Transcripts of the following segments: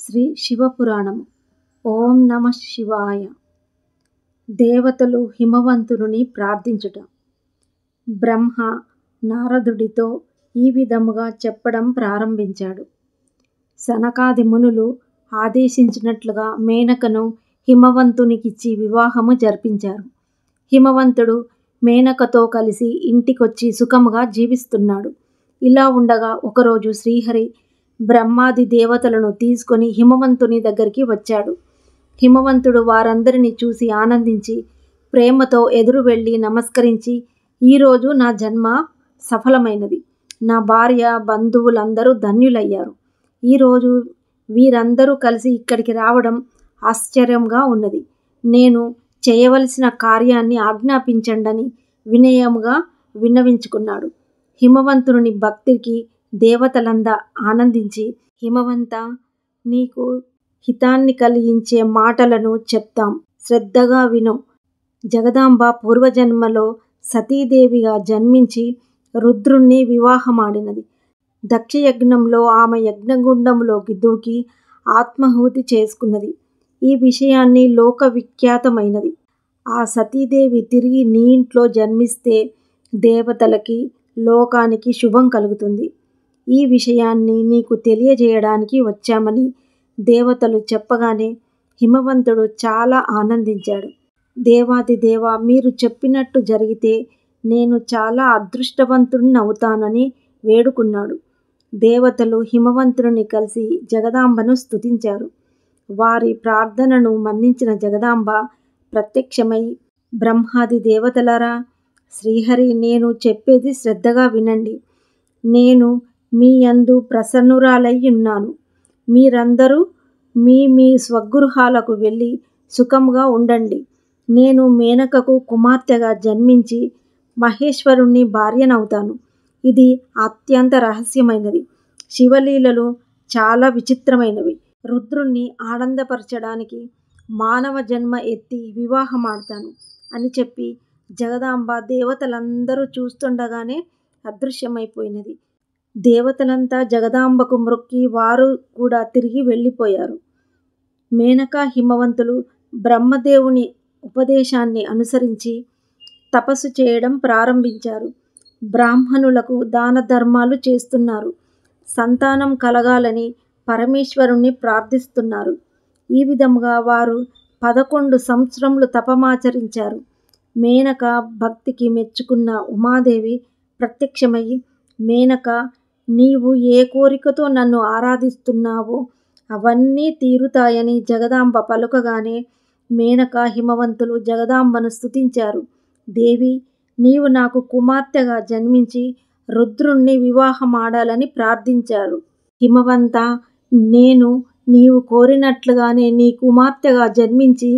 శ్రీ శివపురాణము. ఓం నమ శివాయ. దేవతలు హిమవంతుని ప్రార్థించుట. బ్రహ్మ నారదుడితో ఈ విధముగా చెప్పడం ప్రారంభించాడు. సనకాది మునులు ఆదేశించినట్లుగా మేనకను హిమవంతునికిచ్చి వివాహము జరిపించారు. హిమవంతుడు మేనకతో కలిసి ఇంటికొచ్చి సుఖముగా జీవిస్తున్నాడు. ఇలా ఉండగా ఒకరోజు శ్రీహరి బ్రహ్మాది దేవతలను తీసుకొని హిమవంతుని దగ్గరికి వచ్చాడు. హిమవంతుడు వారందరినీ చూసి ఆనందించి ప్రేమతో ఎదురు వెళ్ళి నమస్కరించి, ఈరోజు నా జన్మ సఫలమైనది. నా భార్య బంధువులందరూ ధన్యులయ్యారు. ఈరోజు వీరందరూ కలిసి ఇక్కడికి రావడం ఆశ్చర్యంగా ఉన్నది. నేను చేయవలసిన కార్యాన్ని ఆజ్ఞాపించండని వినయముగా విన్నవించుకున్నాడు. హిమవంతుని భక్తికి దేవతలందా ఆనందించి, హిమవంత, నీకు హితాన్ని కలిగించే మాటలను చెప్తాం, శ్రద్ధగా విను. జగదాంబ పూర్వజన్మలో సతీదేవిగా జన్మించి రుద్రుణ్ణి వివాహమాడినది. దక్షయజ్ఞంలో ఆమె యజ్ఞగుండంలోకి దూకి ఆత్మాహుతి చేసుకున్నది. ఈ విషయాన్ని లోక విఖ్యాతమైనది. ఆ సతీదేవి తిరిగి నీ ఇంట్లో జన్మిస్తే దేవతలకి లోకానికి శుభం కలుగుతుంది. ఈ విషయాన్ని నీకు తెలియజేయడానికి వచ్చామని దేవతలు చెప్పగానే హిమవంతుడు చాలా ఆనందించాడు. దేవాది దేవ, మీరు చెప్పినట్టు జరిగితే నేను చాలా అదృష్టవంతుడినవుతానని వేడుకున్నాడు. దేవతలు హిమవంతుని కలిసి జగదాంబను స్తుతించారు. వారి ప్రార్థనను మన్నించిన జగదాంబ ప్రత్యక్షమై, బ్రహ్మాది దేవతలారా, శ్రీహరి నేను చెప్పేది శ్రద్ధగా వినండి. నేను మీ యందు ప్రసన్నురాలై ఉన్నాను. మీరందరూ మీ స్వగృహాలకు వెళ్ళి సుఖంగా ఉండండి. నేను మేనకకు కుమార్తెగా జన్మించి మహేశ్వరుణ్ణి భార్యనవుతాను. ఇది అత్యంత రహస్యమైనది. శివలీలలు చాలా విచిత్రమైనవి. రుద్రుణ్ణి ఆనందపరచడానికి మానవ జన్మ ఎత్తి వివాహమాడతాను అని చెప్పి జగదాంబ దేవతలందరూ చూస్తుండగానే అదృశ్యమైపోయినది. దేవతలంతా జగదాంబకు మ్రొక్కి వారు కూడా తిరిగి వెళ్ళిపోయారు. మేనక హిమవంతులు బ్రహ్మదేవుని ఉపదేశాన్ని అనుసరించి తపస్సు చేయడం ప్రారంభించారు. బ్రాహ్మణులకు దాన ధర్మాలు చేస్తున్నారు. సంతానం కలగాలని పరమేశ్వరుణ్ణి ప్రార్థిస్తున్నారు. ఈ విధముగా వారు 11 సంవత్సరములు తపమాచరించారు. మేనక భక్తికి మెచ్చుకున్న ఉమాదేవి ప్రత్యక్షమై, మేనక, నీవు ఏ కోరికతో నన్ను ఆరాధిస్తున్నావో అవన్నీ తీరుతాయని జగదాంబ పలుకగానే మేనక హిమవంతులు జగదాంబను స్తుతించారు. దేవి, నీవు నాకు కుమార్తెగా జన్మించి రుద్రుణ్ణి వివాహమాడాలని ప్రార్థించారు. హిమవంత, నేను నీవు కోరినట్లుగానే నీ కుమార్తెగా జన్మించి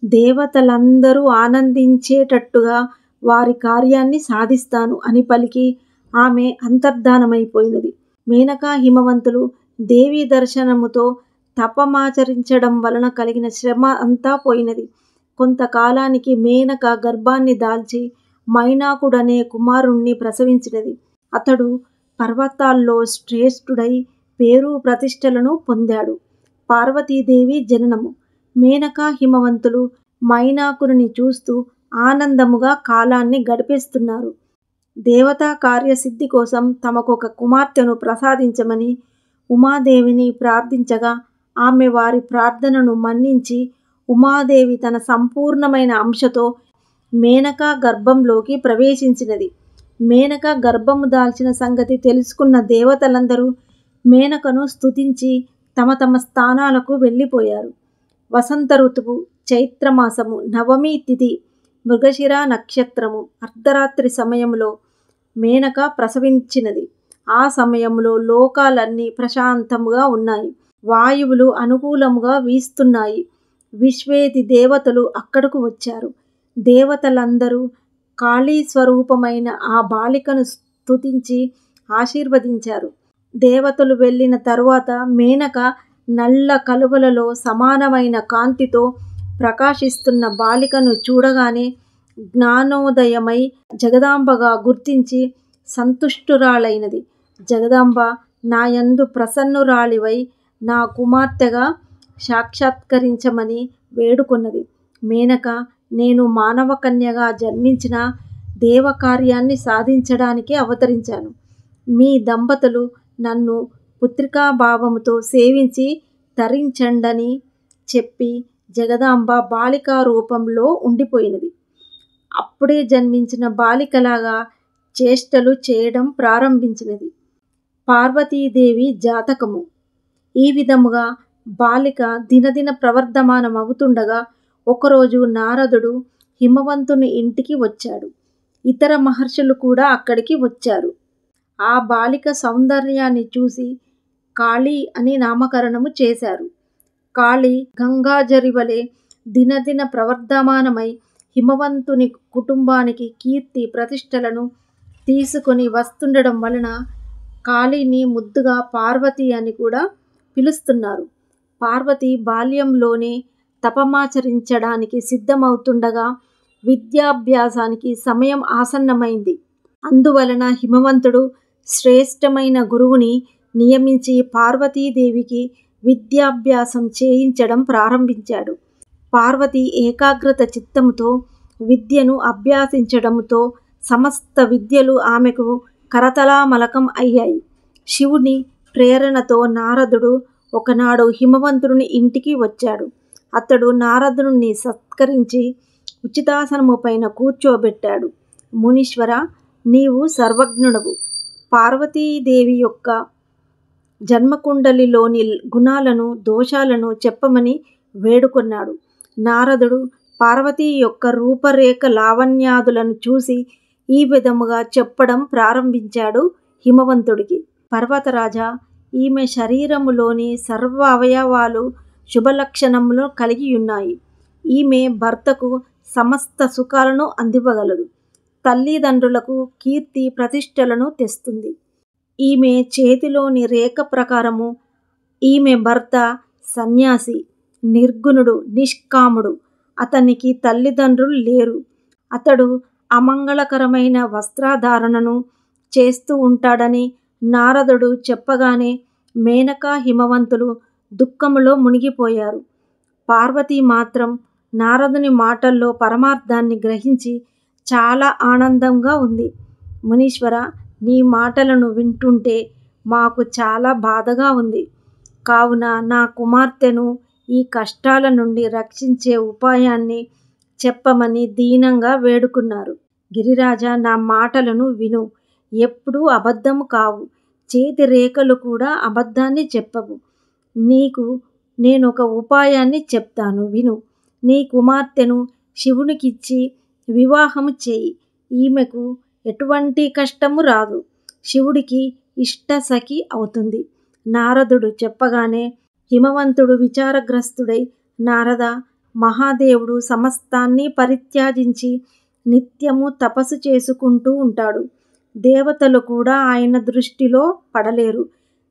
దేవతలందరూ ఆనందించేటట్టుగా వారి కార్యాన్ని సాధిస్తాను అని పలికి ఆమె అంతర్ధానమైపోయినది. మేనక హిమవంతులు దేవీ దర్శనముతో తపమాచరించడం వలన కలిగిన శ్రమ అంతా పోయినది. కొంతకాలానికి మేనక గర్భాన్ని దాల్చి మైనాకుడనే కుమారుణ్ణి ప్రసవించినది. అతడు పర్వతాల్లో శ్రేష్ఠుడై పేరు ప్రతిష్టలను పొందాడు. పార్వతీదేవి జననము. మేనక హిమవంతులు మైనాకుని చూస్తూ ఆనందముగా కాలాన్ని గడిపేస్తున్నారు. దేవతా కార్యసిద్ధి కోసం తమకొక కుమార్తెను ప్రసాదించమని ఉమాదేవిని ప్రార్థించగా ఆమె వారి ప్రార్థనను మన్నించి ఉమాదేవి తన సంపూర్ణమైన అంశతో మేనక గర్భంలోకి ప్రవేశించినది. మేనక గర్భము దాల్చిన సంగతి తెలుసుకున్న దేవతలందరూ మేనకను స్తుతించి తమ తమ స్థానాలకు వెళ్ళిపోయారు. వసంత ఋతువు, చైత్రమాసము, నవమి తిథి, మృగశిర నక్షత్రము, అర్ధరాత్రి సమయంలో మేనక ప్రసవించినది. ఆ సమయంలో లోకాలన్నీ ప్రశాంతముగా ఉన్నాయి. వాయువులు అనుకూలముగా వీస్తున్నాయి. విశ్వేది దేవతలు అక్కడకు వచ్చారు. దేవతలందరూ కాళీ స్వరూపమైన ఆ బాలికను స్తుతించి ఆశీర్వదించారు. దేవతలు వెళ్ళిన తరువాత మేనక నల్ల కలువలలో సమానమైన కాంతితో ప్రకాశిస్తున్న బాలికను చూడగానే జ్ఞానోదయమై జగదాంబగా గుర్తించి సంతుష్టురాలైనది. జగదాంబ, నాయందు ప్రసన్నురాలివై నా కుమార్తెగా సాక్షాత్కరించమని వేడుకొన్నది. మేనక, నేను మానవ కన్యగా జన్మించిన దేవకార్యాన్ని సాధించడానికి అవతరించాను. మీ దంపతులు నన్ను పుత్రికాభావముతో సేవించి తరించండని చెప్పి జగదాంబ బాలికా రూపంలో ఉండిపోయినది. అప్పుడే జన్మించిన బాలికలాగా చేష్టలు చేయడం ప్రారంభించినది. పార్వతీదేవి జాతకము. ఈ విధముగా బాలిక దినదిన ప్రవర్ధమానమవుతుండగా ఒకరోజు నారదుడు హిమవంతుని ఇంటికి వచ్చాడు. ఇతర మహర్షులు కూడా అక్కడికి వచ్చారు. ఆ బాలిక సౌందర్యాన్ని చూసి కాళీ అని నామకరణము చేశారు. కాళీ గంగాజరి వలె దినదిన ప్రవర్ధమానమై హిమవంతుని కుటుంబానికి కీర్తి ప్రతిష్టలను తీసుకొని వస్తుండడం వలన కాళీని ముద్దుగా పార్వతి అని కూడా పిలుస్తున్నారు. పార్వతి బాల్యంలోనే తపమాచరించడానికి సిద్ధమవుతుండగా విద్యాభ్యాసానికి సమయం ఆసన్నమైంది. అందువలన హిమవంతుడు శ్రేష్టమైన గురువుని నియమించి పార్వతీదేవికి విద్యాభ్యాసం చేయించడం ప్రారంభించాడు. పార్వతి ఏకాగ్రత చిత్తముతో విద్యను అభ్యాసించడంతో సమస్త విద్యలు ఆమెకు కరతలామలకం అయ్యాయి. శివుని ప్రేరణతో నారదుడు ఒకనాడు హిమవంతుని ఇంటికి వచ్చాడు. అతడు నారదుని సత్కరించి ఉచితాసనము పైన కూర్చోబెట్టాడు. మునీశ్వర, నీవు సర్వజ్ఞుడవు. పార్వతీదేవి యొక్క జన్మకుండలిలోని గుణాలను, దోషాలను చెప్పమని వేడుకొన్నాడు. నారదుడు పార్వతీ యొక్క రూపరేఖ లావణ్యాదులను చూసి ఈ విధముగా చెప్పడం ప్రారంభించాడు హిమవంతుడికి. పర్వతరాజా, ఈమె శరీరములోని సర్వ అవయవాలు శుభలక్షణములు కలిగి ఉన్నాయి. ఈమె భర్తకు సమస్త సుఖాలను అందివ్వగలదు. తల్లిదండ్రులకు కీర్తి ప్రతిష్టలను తెస్తుంది. ఈమె చేతిలోని రేఖ ప్రకారము ఈమె భర్త సన్యాసి, నిర్గుణుడు, నిష్కాముడు. అతనికి తల్లిదండ్రులు లేరు. అతడు అమంగళకరమైన వస్త్రధారణను చేస్తూ ఉంటాడని నారదుడు చెప్పగానే మేనక, హిమవంతులు దుఃఖములో మునిగిపోయారు. పార్వతి మాత్రం నారదుని మాటల్లో పరమార్థాన్ని గ్రహించి చాలా ఆనందంగా ఉంది. మునీశ్వర, నీ మాటలను వింటుంటే మాకు చాలా బాధగా ఉంది. కావున నా కుమార్తెను ఈ కష్టాల నుండి రక్షించే ఉపాయాన్ని చెప్పమని దీనంగా వేడుకున్నారు. గిరిరాజా, నా మాటలను విను. ఎప్పుడూ అబద్ధము కావు. చేతి రేఖలు కూడా అబద్ధాన్ని చెప్పవు. నీకు నేనొక ఉపాయాన్ని చెప్తాను, విను. నీ కుమార్తెను శివునికిచ్చి వివాహము చేయి. ఈమెకు ఎటువంటి కష్టము రాదు. శివుడికి ఇష్టసఖి అవుతుంది. నారదుడు చెప్పగానే హిమవంతుడు విచారగ్రస్తుడై, నారద, మహాదేవుడు సమస్తాన్ని పరిత్యజించి నిత్యము తపస్సు చేసుకుంటూ ఉంటాడు. దేవతలు కూడా ఆయన దృష్టిలో పడలేరు.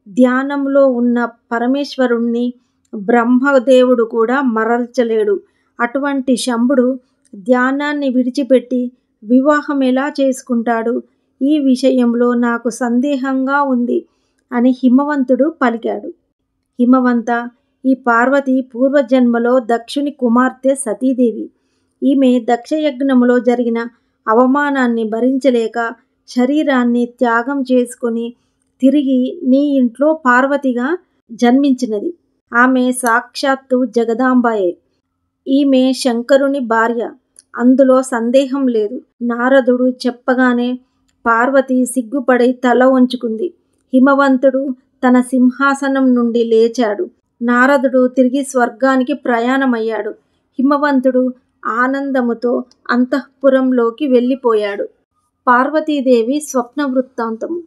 ధ్యానంలో ఉన్న పరమేశ్వరుణ్ణి బ్రహ్మదేవుడు కూడా మరల్చలేడు. అటువంటి శంభుడు ధ్యానాన్ని విడిచిపెట్టి వివాహం ఎలా చేసుకుంటాడు? ఈ విషయంలో నాకు సందేహంగా ఉంది అని హిమవంతుడు పలికాడు. హిమవంత, ఈ పార్వతి పూర్వజన్మలో దక్షుని కుమార్తె సతీదేవి. ఈమె దక్షయజ్ఞములో జరిగిన అవమానాన్ని భరించలేక శరీరాన్ని త్యాగం చేసుకొని తిరిగి నీ ఇంట్లో పార్వతిగా జన్మించినది. ఆమె సాక్షాత్తు జగదాంబాయే. ఈమె శంకరుని భార్య, అందులో సందేహం లేదు. నారదుడు చెప్పగానే పార్వతి సిగ్గుపడి తల వంచుకుంది. హిమవంతుడు తన సింహాసనం నుండి లేచాడు. నారదుడు తిరిగి స్వర్గానికి ప్రయాణమయ్యాడు. హిమవంతుడు ఆనందముతో అంతఃపురంలోకి వెళ్ళిపోయాడు. పార్వతీదేవి స్వప్న వృత్తాంతము.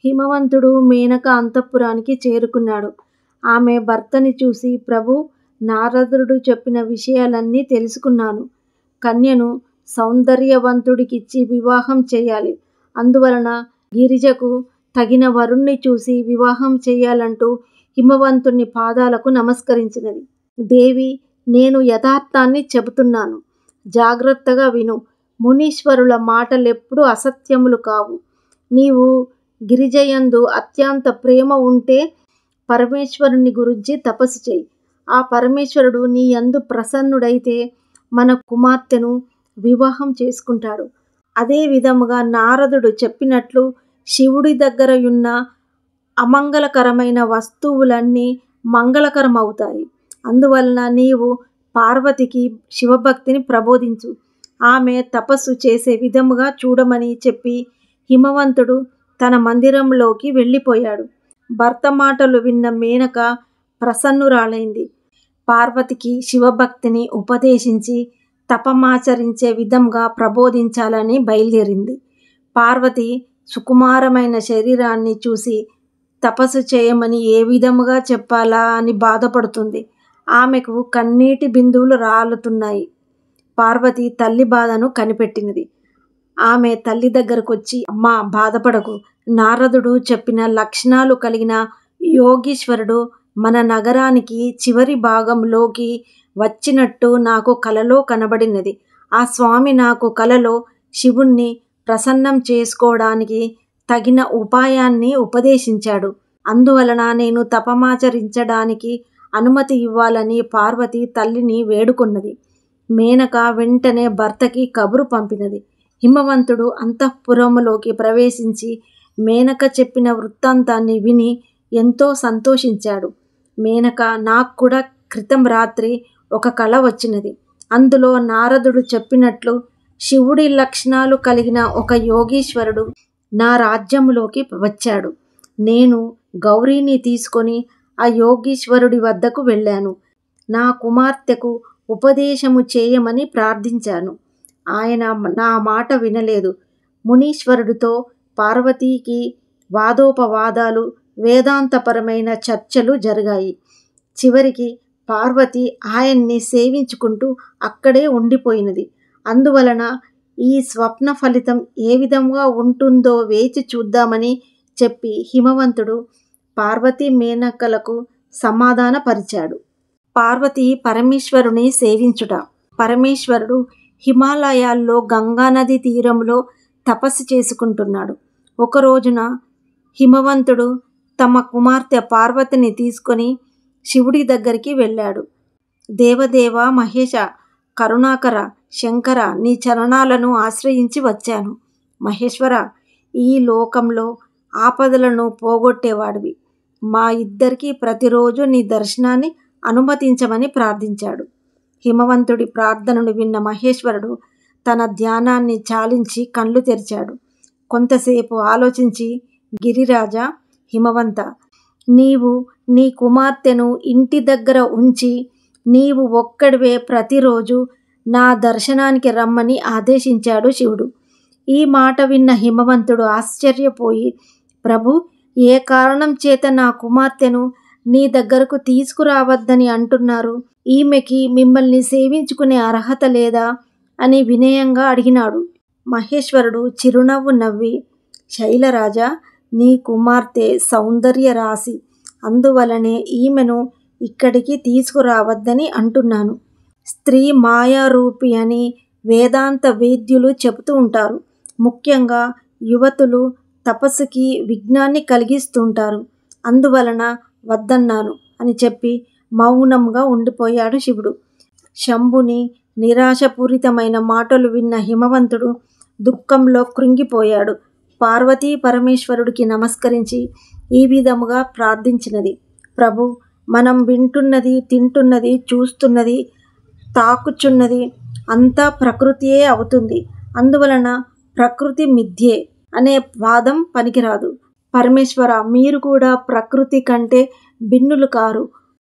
హిమవంతుడు మేనక అంతఃపురానికి చేరుకున్నాడు. ఆమె భర్తని చూసి, ప్రభు, నారదుడు చెప్పిన విషయాలన్నీ తెలుసుకున్నాను. కన్యను సౌందర్యవంతుడికిచ్చి వివాహం చేయాలి. అందువలన గిరిజకు తగిన వరుణ్ణి చూసి వివాహం చేయాలంటూ హిమవంతుని పాదాలకు నమస్కరించినది. దేవి, నేను యథార్థాన్ని చెబుతున్నాను. జాగ్రత్తగా విను. మునీశ్వరుల మాటలెప్పుడూ అసత్యములు కావు. నీవు గిరిజయందు అత్యంత ప్రేమ ఉంటే పరమేశ్వరుని గురించి తపస్సు చేయి. ఆ పరమేశ్వరుడు నీ యందు ప్రసన్నుడైతే మన కుమార్తెను వివాహం చేసుకుంటాడు. అదే విధముగా నారదుడు చెప్పినట్లు శివుడి దగ్గర ఉన్న అమంగళకరమైన వస్తువులన్నీ మంగళకరమవుతాయి. అందువలన నీవు పార్వతికి శివభక్తిని ప్రబోధించు. ఆమె తపస్సు చేసే విధముగా చూడమని చెప్పి హిమవంతుడు తన మందిరంలోకి వెళ్ళిపోయాడు. భర్త మాటలు విన్న మేనక ప్రసన్నురాలైంది. పార్వతికి శివభక్తిని ఉపదేశించి తపమాచరించే విధంగా ప్రబోధించాలని బయలుదేరింది. పార్వతి సుకుమారమైన శరీరాన్ని చూసి తపస్సు చేయమని ఏ విధముగా చెప్పాలా అని బాధపడుతుంది. ఆమెకు కన్నీటి బిందువులు రాలుతున్నాయి. పార్వతి తల్లి బాధను కనిపెట్టినది. ఆమె తల్లి దగ్గరకొచ్చి, అమ్మా బాధపడకు, నారదుడు చెప్పిన లక్షణాలు కలిగిన యోగీశ్వరుడు మన నగరానికి చివరి భాగంలోకి వచ్చినట్టు నాకు కలలో కనబడినది. ఆ స్వామి నాకు కలలో శివుణ్ణి ప్రసన్నం చేసుకోవడానికి తగిన ఉపాయాన్ని ఉపదేశించాడు. అందువలన నేను తపమాచరించడానికి అనుమతి ఇవ్వాలని పార్వతి తల్లిని వేడుకున్నది. మేనక వెంటనే భర్తకి కబురు పంపినది. హిమవంతుడు అంతఃపురములోకి ప్రవేశించి మేనక చెప్పిన వృత్తాంతాన్ని విని ఎంతో సంతోషించాడు. మేనక, నాకు కూడా క్రితం రాత్రి ఒక కల వచ్చినది. అందులో నారదుడు చెప్పినట్లు శివుడి లక్షణాలు కలిగిన ఒక యోగీశ్వరుడు నా రాజ్యములోకి వచ్చాడు. నేను గౌరీని తీసుకొని ఆ యోగీశ్వరుడి వద్దకు వెళ్ళాను. నా కుమార్తెకు ఉపదేశము చేయమని ప్రార్థించాను. ఆయన నా మాట వినలేదు. మునీశ్వరుడితో పార్వతీకి వాదోపవాదాలు, వేదాంతపరమైన చర్చలు జరిగాయి. చివరికి పార్వతి ఆయన్ని సేవించుకుంటూ అక్కడే ఉండిపోయినది. అందువలన ఈ స్వప్న ఫలితం ఏ విధంగా ఉంటుందో వేచి చూద్దామని చెప్పి హిమవంతుడు పార్వతీ మేనకలకు సమాధానపరిచాడు. పార్వతి పరమేశ్వరుని సేవించుట. పరమేశ్వరుడు హిమాలయాల్లో గంగానది తీరంలో తపస్సు చేసుకుంటున్నాడు. ఒక రోజున హిమవంతుడు తమ కుమార్తె పార్వతిని తీసుకొని శివుడి దగ్గరికి వెళ్ళాడు. దేవదేవ, మహేశ, కరుణాకర, శంకర, నీ చరణాలను ఆశ్రయించి వచ్చాను. మహేశ్వర, ఈ లోకంలో ఆపదలను పోగొట్టేవాడివి. మా ఇద్దరికీ ప్రతిరోజు నీ దర్శనాన్ని అనుమతించమని ప్రార్థించాడు. హిమవంతుడి ప్రార్థనను విన్న మహేశ్వరుడు తన ధ్యానాన్ని చాలించి కళ్ళు తెరిచాడు. కొంతసేపు ఆలోచించి, గిరిరాజా, హిమవంత, నీవు నీ కుమార్తెను ఇంటి దగ్గర ఉంచి నీవు ఒక్కడివే ప్రతిరోజు నా దర్శనానికి రమ్మని ఆదేశించాడు శివుడు. ఈ మాట విన్న హిమవంతుడు ఆశ్చర్యపోయి, ప్రభు, ఏ కారణం చేత నా కుమార్తెను నీ దగ్గరకు తీసుకురావద్దని అంటున్నారు? ఈమెకి మిమ్మల్ని సేవించుకునే అర్హత లేదా అని వినయంగా అడిగినాడు. మహేశ్వరుడు చిరునవ్వు నవ్వి, శైలరాజా, నీ కుమార్తె సౌందర్య రాశి, అందువలనే ఈమెను ఇక్కడికి తీసుకురావద్దని అంటున్నాను. స్త్రీ మాయారూపి అని వేదాంత వేద్యులు చెబుతూ ఉంటారు. ముఖ్యంగా యువతులు తపస్సుకి విఘ్నాన్ని కలిగిస్తుంటారు. అందువలన వద్దన్నాను అని చెప్పి మౌనంగా ఉండిపోయాడు శివుడు. శంభుని నిరాశపూరితమైన మాటలు విన్న హిమవంతుడు దుఃఖంలో కృంగిపోయాడు. పార్వతీ పరమేశ్వరుడికి నమస్కరించి ఈ విధముగా ప్రార్థించినది. ప్రభు, మనం వింటున్నది, తింటున్నది, చూస్తున్నది, తాకుచున్నది అంతా ప్రకృతియే అవుతుంది. అందువలన ప్రకృతి మిథ్యే అనే వాదం పనికిరాదు. పరమేశ్వర, మీరు కూడా ప్రకృతి కంటే భిన్నులు కారు.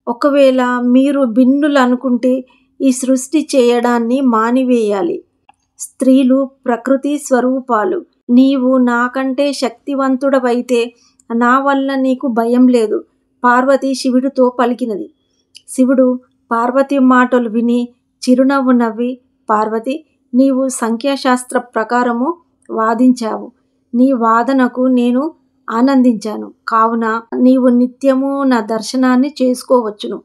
ఒకవేళ మీరు భిన్నులు అనుకుంటే ఈ సృష్టి చేయడాన్ని మానివేయాలి. స్త్రీలు ప్రకృతి స్వరూపాలు. నీవు నాకంటే శక్తివంతుడవైతే నా వల్ల నీకు భయం లేదు. పార్వతి శివుడితో పలికినది. శివుడు పార్వతి మాటలు విని చిరునవ్వు నవ్వి, పార్వతి, నీవు సంఖ్యాశాస్త్ర ప్రకారము వాదించావు. నీ వాదనకు నేను ఆనందించాను. కావున నీవు నిత్యము నా దర్శనాన్ని చేసుకోవచ్చును.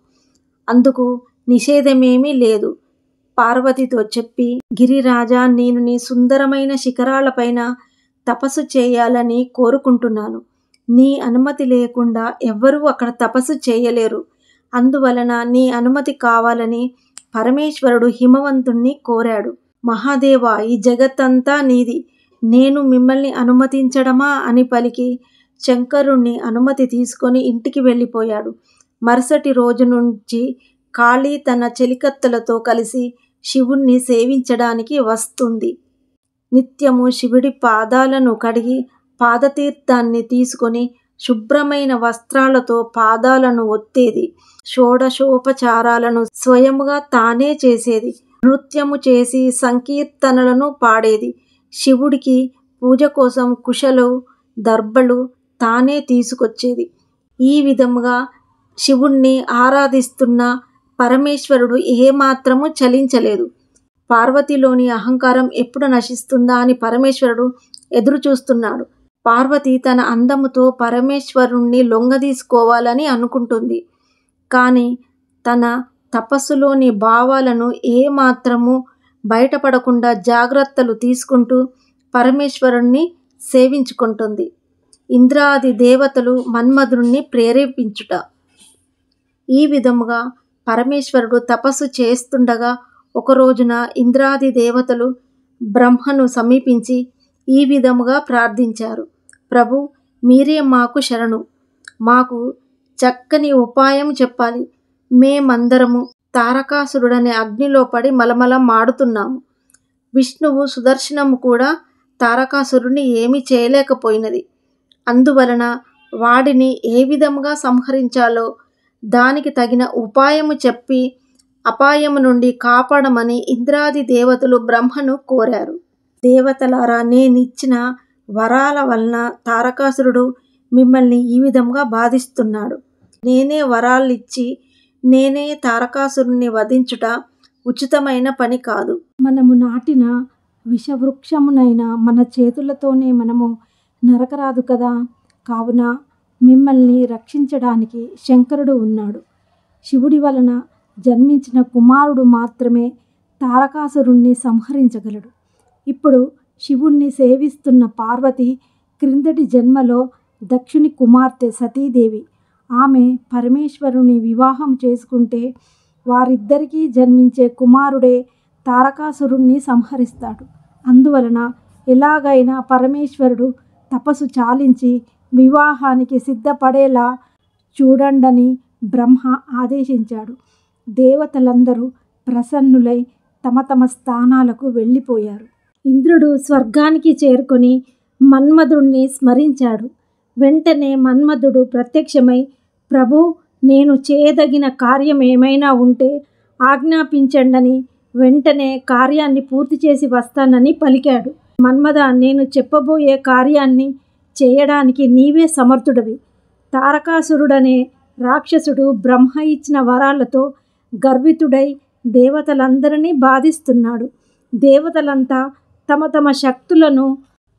అందుకు నిషేధమేమీ లేదు. పార్వతితో చెప్పి, గిరిరాజా, నేను నీ సుందరమైన శిఖరాలపైన తపస్సు చేయాలని కోరుకుంటున్నాను. నీ అనుమతి లేకుండా ఎవ్వరూ అక్కడ తపస్సు చేయలేరు. అందువలన నీ అనుమతి కావాలని పరమేశ్వరుడు హిమవంతుణ్ణి కోరాడు. మహాదేవా, ఈ జగత్తంతా నీది, నేను మిమ్మల్ని అనుమతించడమా అని పలికి శంకరుణ్ణి అనుమతి తీసుకొని ఇంటికి వెళ్ళిపోయాడు. మరుసటి రోజు నుంచి కాళీ తన చెలికత్తెలతో కలిసి శివుణ్ణి సేవించడానికి వస్తుంది. నిత్యము శివుడి పాదాలను కడిగి పాదతీర్థాన్ని తీసుకొని శుభ్రమైన వస్త్రాలతో పాదాలను ఒత్తేది. షోడశోపచారాలను స్వయముగా తానే చేసేది. నృత్యము చేసి సంకీర్తనలను పాడేది. శివుడికి పూజ కోసం కుశలు, దర్భలు తానే తీసుకొచ్చేది. ఈ విధముగా శివుణ్ణి ఆరాధిస్తున్న పరమేశ్వరుడు ఏమాత్రము చలించలేదు. పార్వతిలోని అహంకారం ఎప్పుడు నశిస్తుందా అని పరమేశ్వరుడు ఎదురు చూస్తున్నాడు. పార్వతి తన అందముతో పరమేశ్వరుణ్ణి లొంగదీసుకోవాలని అనుకుంటుంది. కానీ తన తపస్సులోని భావాలను ఏమాత్రము బయటపడకుండా జాగ్రత్తలు తీసుకుంటూ పరమేశ్వరుణ్ణి సేవించుకుంటుంది. ఇంద్రాది దేవతలు మన్మధుణ్ణి ప్రేరేపించుట. ఈ విధముగా పరమేశ్వరుడు తపస్సు చేస్తుండగా ఒక రోజున ఇంద్రాది దేవతలు బ్రహ్మను సమీపించి ఈ విధముగా ప్రార్థించారు. ప్రభు, మీరే మాకు శరణు. మాకు చక్కని ఉపాయం చెప్పాలి. మేమందరము తారకాసురుడనే అగ్నిలో పడి మలమల మాడుతున్నాము. విష్ణువు సుదర్శనము కూడా తారకాసురుడిని ఏమీ చేయలేకపోయినది. అందువలన వాడిని ఏ విధముగా సంహరించాలో దానికి తగిన ఉపాయము చెప్పి అపాయము నుండి కాపాడమని ఇంద్రాది దేవతలు బ్రహ్మను కోరారు. దేవతలారా, నేనిచ్చిన వరాల వలన తారకాసురుడు మిమ్మల్ని ఈ విధంగా బాధిస్తున్నాడు. నేనే వరాలిచ్చి నేనే తారకాసురుణ్ణి వధించుట ఉచితమైన పని కాదు. మనము నాటిన విషవృక్షమునైనా మన చేతులతోనే మనము నరకరాదు కదా. కావున మిమ్మల్ని రక్షించడానికి శంకరుడు ఉన్నాడు. శివుడి వలన జన్మించిన కుమారుడు మాత్రమే తారకాసురుణ్ణి సంహరించగలడు. ఇప్పుడు శివుణ్ణి సేవిస్తున్న పార్వతి క్రిందటి జన్మలో దక్షుని కుమార్తె సతీదేవి. ఆమె పరమేశ్వరుని వివాహం చేసుకుంటే వారిద్దరికీ జన్మించే కుమారుడే తారకాసురుణ్ణి సంహరిస్తాడు. అందువలన ఎలాగైనా పరమేశ్వరుడు తపస్సు చాలించి వివాహానికి సిద్ధపడేలా చూడండని బ్రహ్మ ఆదేశించాడు. దేవతలందరూ ప్రసన్నులై తమ తమ స్థానాలకు వెళ్ళిపోయారు. ఇంద్రుడు స్వర్గానికి చేరుకొని మన్మధుణ్ణి స్మరించాడు. వెంటనే మన్మధుడు ప్రత్యక్షమై, ప్రభు, నేను చేయదగిన కార్యం ఏమైనా ఉంటే ఆజ్ఞాపించండని వెంటనే కార్యాన్ని పూర్తి చేసి వస్తానని పలికాడు. మన్మథ, నేను చెప్పబోయే కార్యాన్ని చేయడానికి నీవే సమర్థుడవి. తారకాసురుడనే రాక్షసుడు బ్రహ్మ ఇచ్చిన వరాలతో గర్వితుడై దేవతలందరినీ బాధిస్తున్నాడు. దేవతలంతా తమ తమ శక్తులను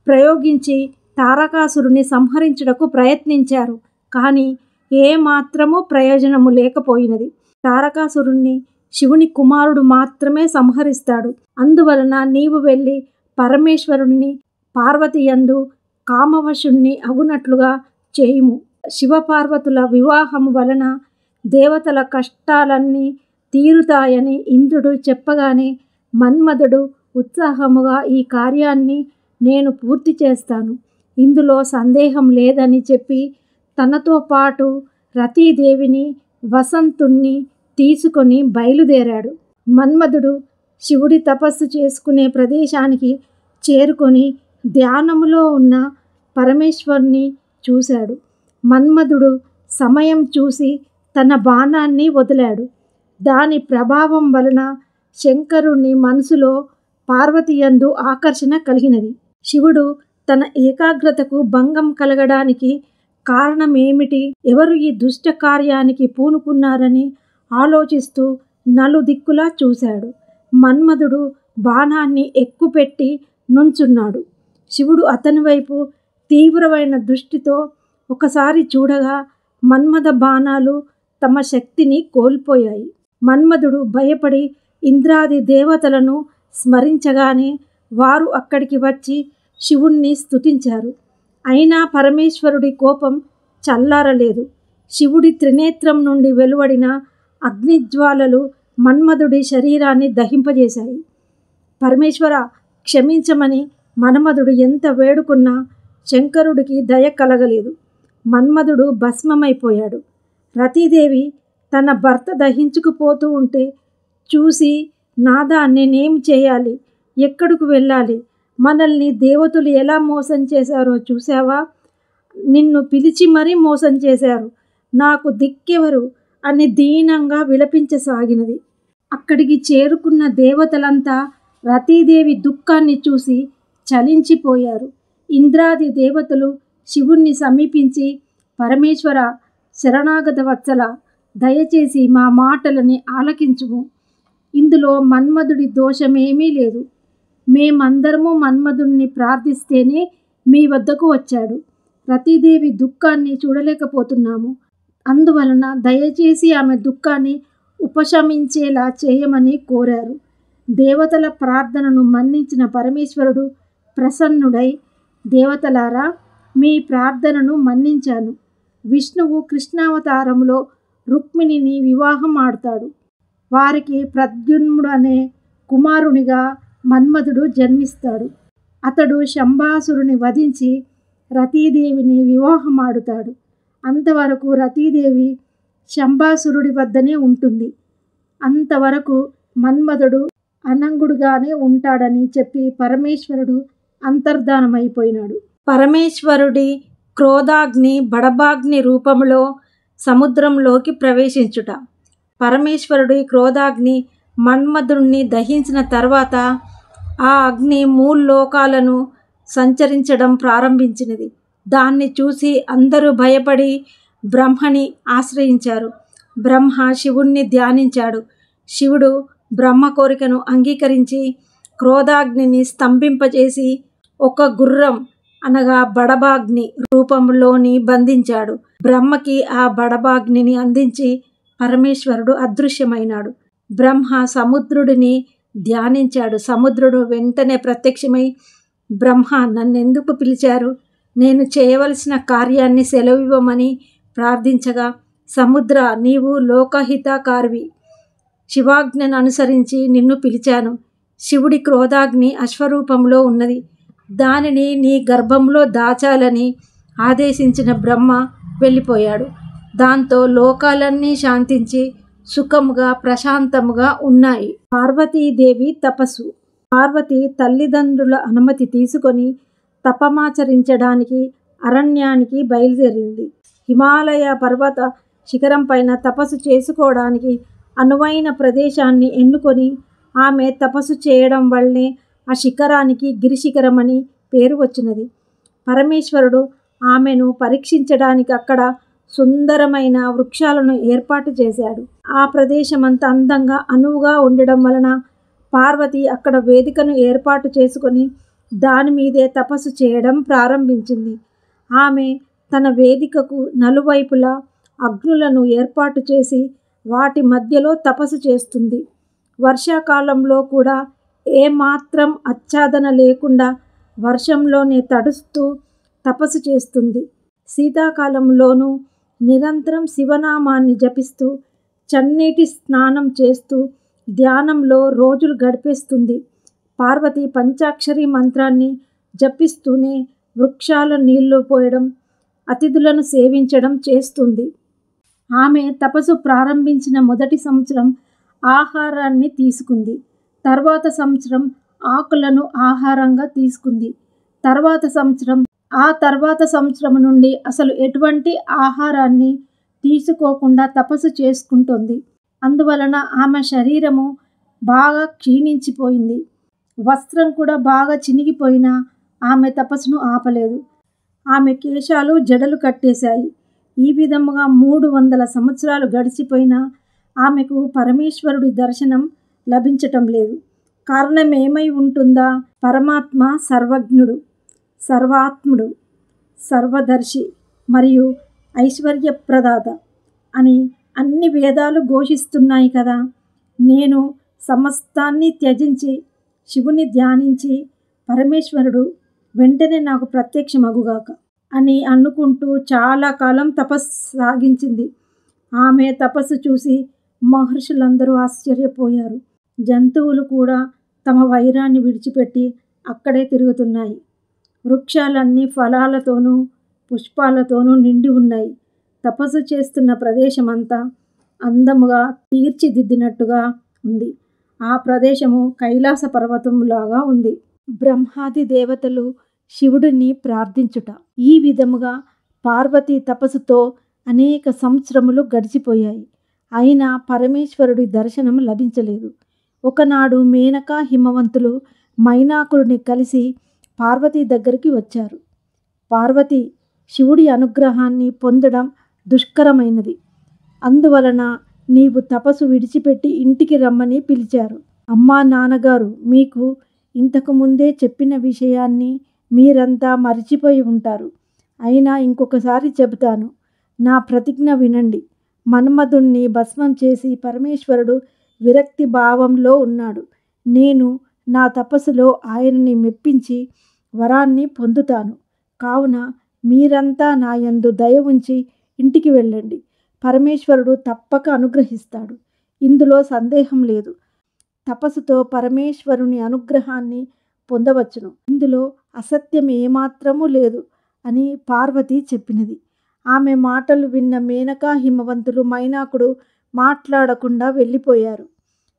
ప్రయోగించి తారకాసురుని సంహరించుటకు ప్రయత్నించారు. కానీ ఏమాత్రమూ ప్రయోజనము లేకపోయినది. తారకాసురుణ్ణి శివుని కుమారుడు మాత్రమే సంహరిస్తాడు. అందువలన నీవు వెళ్ళి పరమేశ్వరుణ్ణి పార్వతియందు కామవశుణ్ణి అగునట్లుగా చేయుము. శివపార్వతుల వివాహము వలన దేవతల కష్టాలన్నీ తీరుతాయని ఇంద్రుడు చెప్పగానే మన్మధుడు ఉత్సాహముగా ఈ కార్యాన్ని నేను పూర్తి చేస్తాను, ఇందులో సందేహం లేదని చెప్పి తనతో పాటు రతీదేవిని వసంతుణ్ణి తీసుకొని బయలుదేరాడు. మన్మధుడు శివుడి తపస్సు చేసుకునే ప్రదేశానికి చేరుకొని ధ్యానములో ఉన్న పరమేశ్వరుని చూశాడు. మన్మధుడు సమయం చూసి తన బాణాన్ని వదిలాడు. దాని ప్రభావం వలన శంకరుని మనసులో పార్వతియందు ఆకర్షణ కలిగినది. శివుడు తన ఏకాగ్రతకు భంగం కలగడానికి కారణమేమిటి, ఎవరు ఈ దుష్ట కార్యానికి పూనుకున్నారని ఆలోచిస్తూ నలుదిక్కులా చూశాడు. మన్మధుడు బాణాన్ని ఎక్కుపెట్టి నుంచున్నాడు. శివుడు అతని వైపు తీవ్రమైన దృష్టితో ఒకసారి చూడగా మన్మథ బాణాలు తమ శక్తిని కోల్పోయాయి. మన్మధుడు భయపడి ఇంద్రాది దేవతలను స్మరించగానే వారు అక్కడికి వచ్చి శివుణ్ణి స్తుతించారు. అయినా పరమేశ్వరుడి కోపం చల్లారలేదు. శివుడి త్రినేత్రం నుండి వెలువడిన అగ్నిజ్వాలలు మన్మధుడి శరీరాన్ని దహింపజేశాయి. పరమేశ్వర, క్షమించమని మన్మధుడు ఎంత వేడుకున్నా శంకరుడికి దయ కలగలేదు. మన్మధుడు భస్మమైపోయాడు. రతీదేవి తన భర్త దహించుకుపోతూ ఉంటే చూసి, నాదా, నేనేం చేయాలి? ఎక్కడకు వెళ్ళాలి? మనల్ని దేవతలు ఎలా మోసం చేశారో చూసావా? నిన్ను పిలిచి మరీ మోసం చేశారు. నాకు దిక్కెవరు అని దీనంగా విలపించసాగినది. అక్కడికి చేరుకున్న దేవతలంతా రతీదేవి దుఃఖాన్ని చూసి చలించిపోయారు. ఇంద్రాది దేవతలు శివుణ్ణి సమీపించి, పరమేశ్వర, శరణాగత వత్సల, దయచేసి మా మాటలని ఆలకించుము. ఇందులో మన్మధుడి దోషమేమీ లేదు. మేమందరము మన్మధుణ్ణి ప్రార్థిస్తేనే మీ వద్దకు వచ్చాడు. రతీదేవి దుఃఖాన్ని చూడలేకపోతున్నాము. అందువలన దయచేసి ఆమె దుఃఖాన్ని ఉపశమించేలా చేయమని కోరారు. దేవతల ప్రార్థనను మన్నించిన పరమేశ్వరుడు ప్రసన్నుడై, దేవతలారా, మీ ప్రార్థనను మన్నించాను. విష్ణువు కృష్ణావతారంలో రుక్మిణిని వివాహం ఆడుతాడు. వారికి ప్రద్యుమ్నుడు అనే కుమారునిగా మన్మధుడు జన్మిస్తాడు. అతడు శంభాసురుని వధించి రతీదేవిని వివాహమాడుతాడు. అంతవరకు రతీదేవి శంభాసురుడి వద్దనే ఉంటుంది. అంతవరకు మన్మధుడు అనంగుడుగానే ఉంటాడని చెప్పి పరమేశ్వరుడు అంతర్ధానమైపోయినాడు. పరమేశ్వరుడి క్రోధాగ్ని బడబాగ్ని రూపంలో సముద్రంలోకి ప్రవేశించుట. పరమేశ్వరుడి క్రోధాగ్ని మన్మధుణ్ణి దహించిన తర్వాత ఆ అగ్ని మూల్లోకాలను సంచరించడం ప్రారంభించినది. దాన్ని చూసి అందరూ భయపడి బ్రహ్మని ఆశ్రయించారు. బ్రహ్మ శివుణ్ణి ధ్యానించాడు. శివుడు బ్రహ్మ కోరికను అంగీకరించి క్రోధాగ్నిని స్తంభింపజేసి ఒక గుర్రం అనగా బడబాగ్ని రూపంలోని బంధించాడు. బ్రహ్మకి ఆ బడబాగ్నిని అందించి పరమేశ్వరుడు అదృశ్యమైనాడు. బ్రహ్మ సముద్రుడిని ధ్యానించాడు. సముద్రుడు వెంటనే ప్రత్యక్షమై, బ్రహ్మ, నన్నెందుకు పిలిచారు? నేను చేయవలసిన కార్యాన్ని సెలవివ్వమని ప్రార్థించగా, సముద్ర, నీవు లోకహితకారివి. శివాజ్ఞను అనుసరించి నిన్ను పిలిచాను. శివుడి క్రోధాగ్ని అశ్వరూపంలో ఉన్నది. దానిని నీ గర్భంలో దాచాలని ఆదేశించిన బ్రహ్మ వెళ్ళిపోయాడు. దాంతో లోకాలన్నీ శాంతించి సుఖముగా ప్రశాంతముగా ఉన్నాయి. పార్వతీదేవి తపస్సు. పార్వతి తల్లిదండ్రుల అనుమతి తీసుకొని తపమాచరించడానికి అరణ్యానికి బయలుదేరింది. హిమాలయ పర్వత శిఖరం పైన తపస్సు చేసుకోవడానికి అనువైన ప్రదేశాన్ని ఎన్నుకొని ఆమె తపస్సు చేయడం వల్లనే ఆ శిఖరానికి గిరిశిఖరం అని పేరు వచ్చినది. పరమేశ్వరుడు ఆమెను పరీక్షించడానికి అక్కడ సుందరమైన వృక్షాలను ఏర్పాటు చేశాడు. ఆ ప్రదేశమంతా అందంగా అనువుగా ఉండడం వలన పార్వతి అక్కడ వేదికను ఏర్పాటు చేసుకొని దాని మీదే తపస్సు చేయడం ప్రారంభించింది. ఆమె తన వేదికకు నలువైపులా అగ్నులను ఏర్పాటు చేసి వాటి మధ్యలో తపస్సు చేస్తుంది. వర్షాకాలంలో కూడా ఏమాత్రం ఆచ్ఛాదన లేకుండా వర్షంలోనే తడుస్తూ తపస్సు చేస్తుంది. శీతాకాలంలోనూ నిరంతరం శివనామాన్ని జపిస్తూ చన్నీటి స్నానం చేస్తూ ధ్యానంలో రోజులు గడిపేస్తుంది. పార్వతి పంచాక్షరి మంత్రాన్ని జపిస్తూనే వృక్షాల నీళ్లు పోయడం, అతిథులను సేవించడం చేస్తుంది. ఆమె తపస్సు ప్రారంభించిన మొదటి సంవత్సరం ఆహారాన్ని తీసుకుంది. తర్వాత సంవత్సరం ఆకులను ఆహారంగా తీసుకుంది. ఆ తర్వాత సంవత్సరం నుండి అసలు ఎటువంటి ఆహారాన్ని తీసుకోకుండా తపస్సు చేసుకుంటోంది. అందువలన ఆమె శరీరము బాగా క్షీణించిపోయింది. వస్త్రం కూడా బాగా చినిగిపోయినా ఆమె తపస్సును ఆపలేదు. ఆమె కేశాలు జడలు కట్టేశాయి. ఈ విధముగా 300 సంవత్సరాలు గడిచిపోయినా ఆమెకు పరమేశ్వరుడి దర్శనం లభించటం లేదు. కారణం ఏమై ఉంటుందా? పరమాత్మ సర్వజ్ఞుడు, సర్వాత్ముడు, సర్వదర్శి మరియు ఐశ్వర్యప్రదాత అని అన్ని వేదాలు ఘోషిస్తున్నాయి కదా. నేను సమస్తాన్ని త్యజించి శివుని ధ్యానించి పరమేశ్వరుడు వెంటనే నాకు ప్రత్యక్షమగుగాక. అని అనుకుంటూ చాలా కాలం తపస్సు సాగించింది. ఆమె తపస్సు చూసి మహర్షులందరూ ఆశ్చర్యపోయారు. జంతువులు కూడా తమ వైరాన్ని విడిచిపెట్టి అక్కడే తిరుగుతున్నాయి. వృక్షాలన్నీ ఫలాలతోనూ పుష్పాలతోనూ నిండి ఉన్నాయి. తపస్సు చేస్తున్న ప్రదేశమంతా అందముగా తీర్చిదిద్దినట్టుగా ఉంది. ఆ ప్రదేశము కైలాస పర్వతంలాగా ఉంది. బ్రహ్మాది దేవతలు శివుడిని ప్రార్థించుట. ఈ విధముగా పార్వతీ తపస్సుతో అనేక సంవత్సరములు గడిచిపోయాయి. అయినా పరమేశ్వరుడి దర్శనం లభించలేదు. ఒకనాడు మేనక హిమవంతులు మైనాకుడిని కలిసి పార్వతీ దగ్గరికి వచ్చారు. పార్వతి శివుడి అనుగ్రహాన్ని పొందడం దుష్కరమైనది. అందువలన నీవు తపస్సు విడిచిపెట్టి ఇంటికి రమ్మని పిలిచారు. అమ్మా నాన్నగారు మీకు ఇంతకు ముందే చెప్పిన విషయాన్ని మీరంతా మరిచిపోయి ఉంటారు. అయినా ఇంకొకసారి చెబుతాను. నా ప్రతిజ్ఞ వినండి. మన్మధుణ్ణి భస్మం చేసి పరమేశ్వరుడు విరక్తి భావంలో ఉన్నాడు. నేను నా తపస్సులో ఆయనని మెప్పించి వరాన్ని పొందుతాను. కావున మీరంతా నా యందు దయ ఉంచి ఇంటికి వెళ్ళండి. పరమేశ్వరుడు తప్పక అనుగ్రహిస్తాడు. ఇందులో సందేహం లేదు. తపస్సుతో పరమేశ్వరుని అనుగ్రహాన్ని పొందవచ్చును. ఇందులో అసత్యం ఏమాత్రమూ లేదు అని పార్వతి చెప్పినది. ఆమె మాటలు విన్న మేనక హిమవంతులు మైనాకుడు మాట్లాడకుండా వెళ్ళిపోయారు.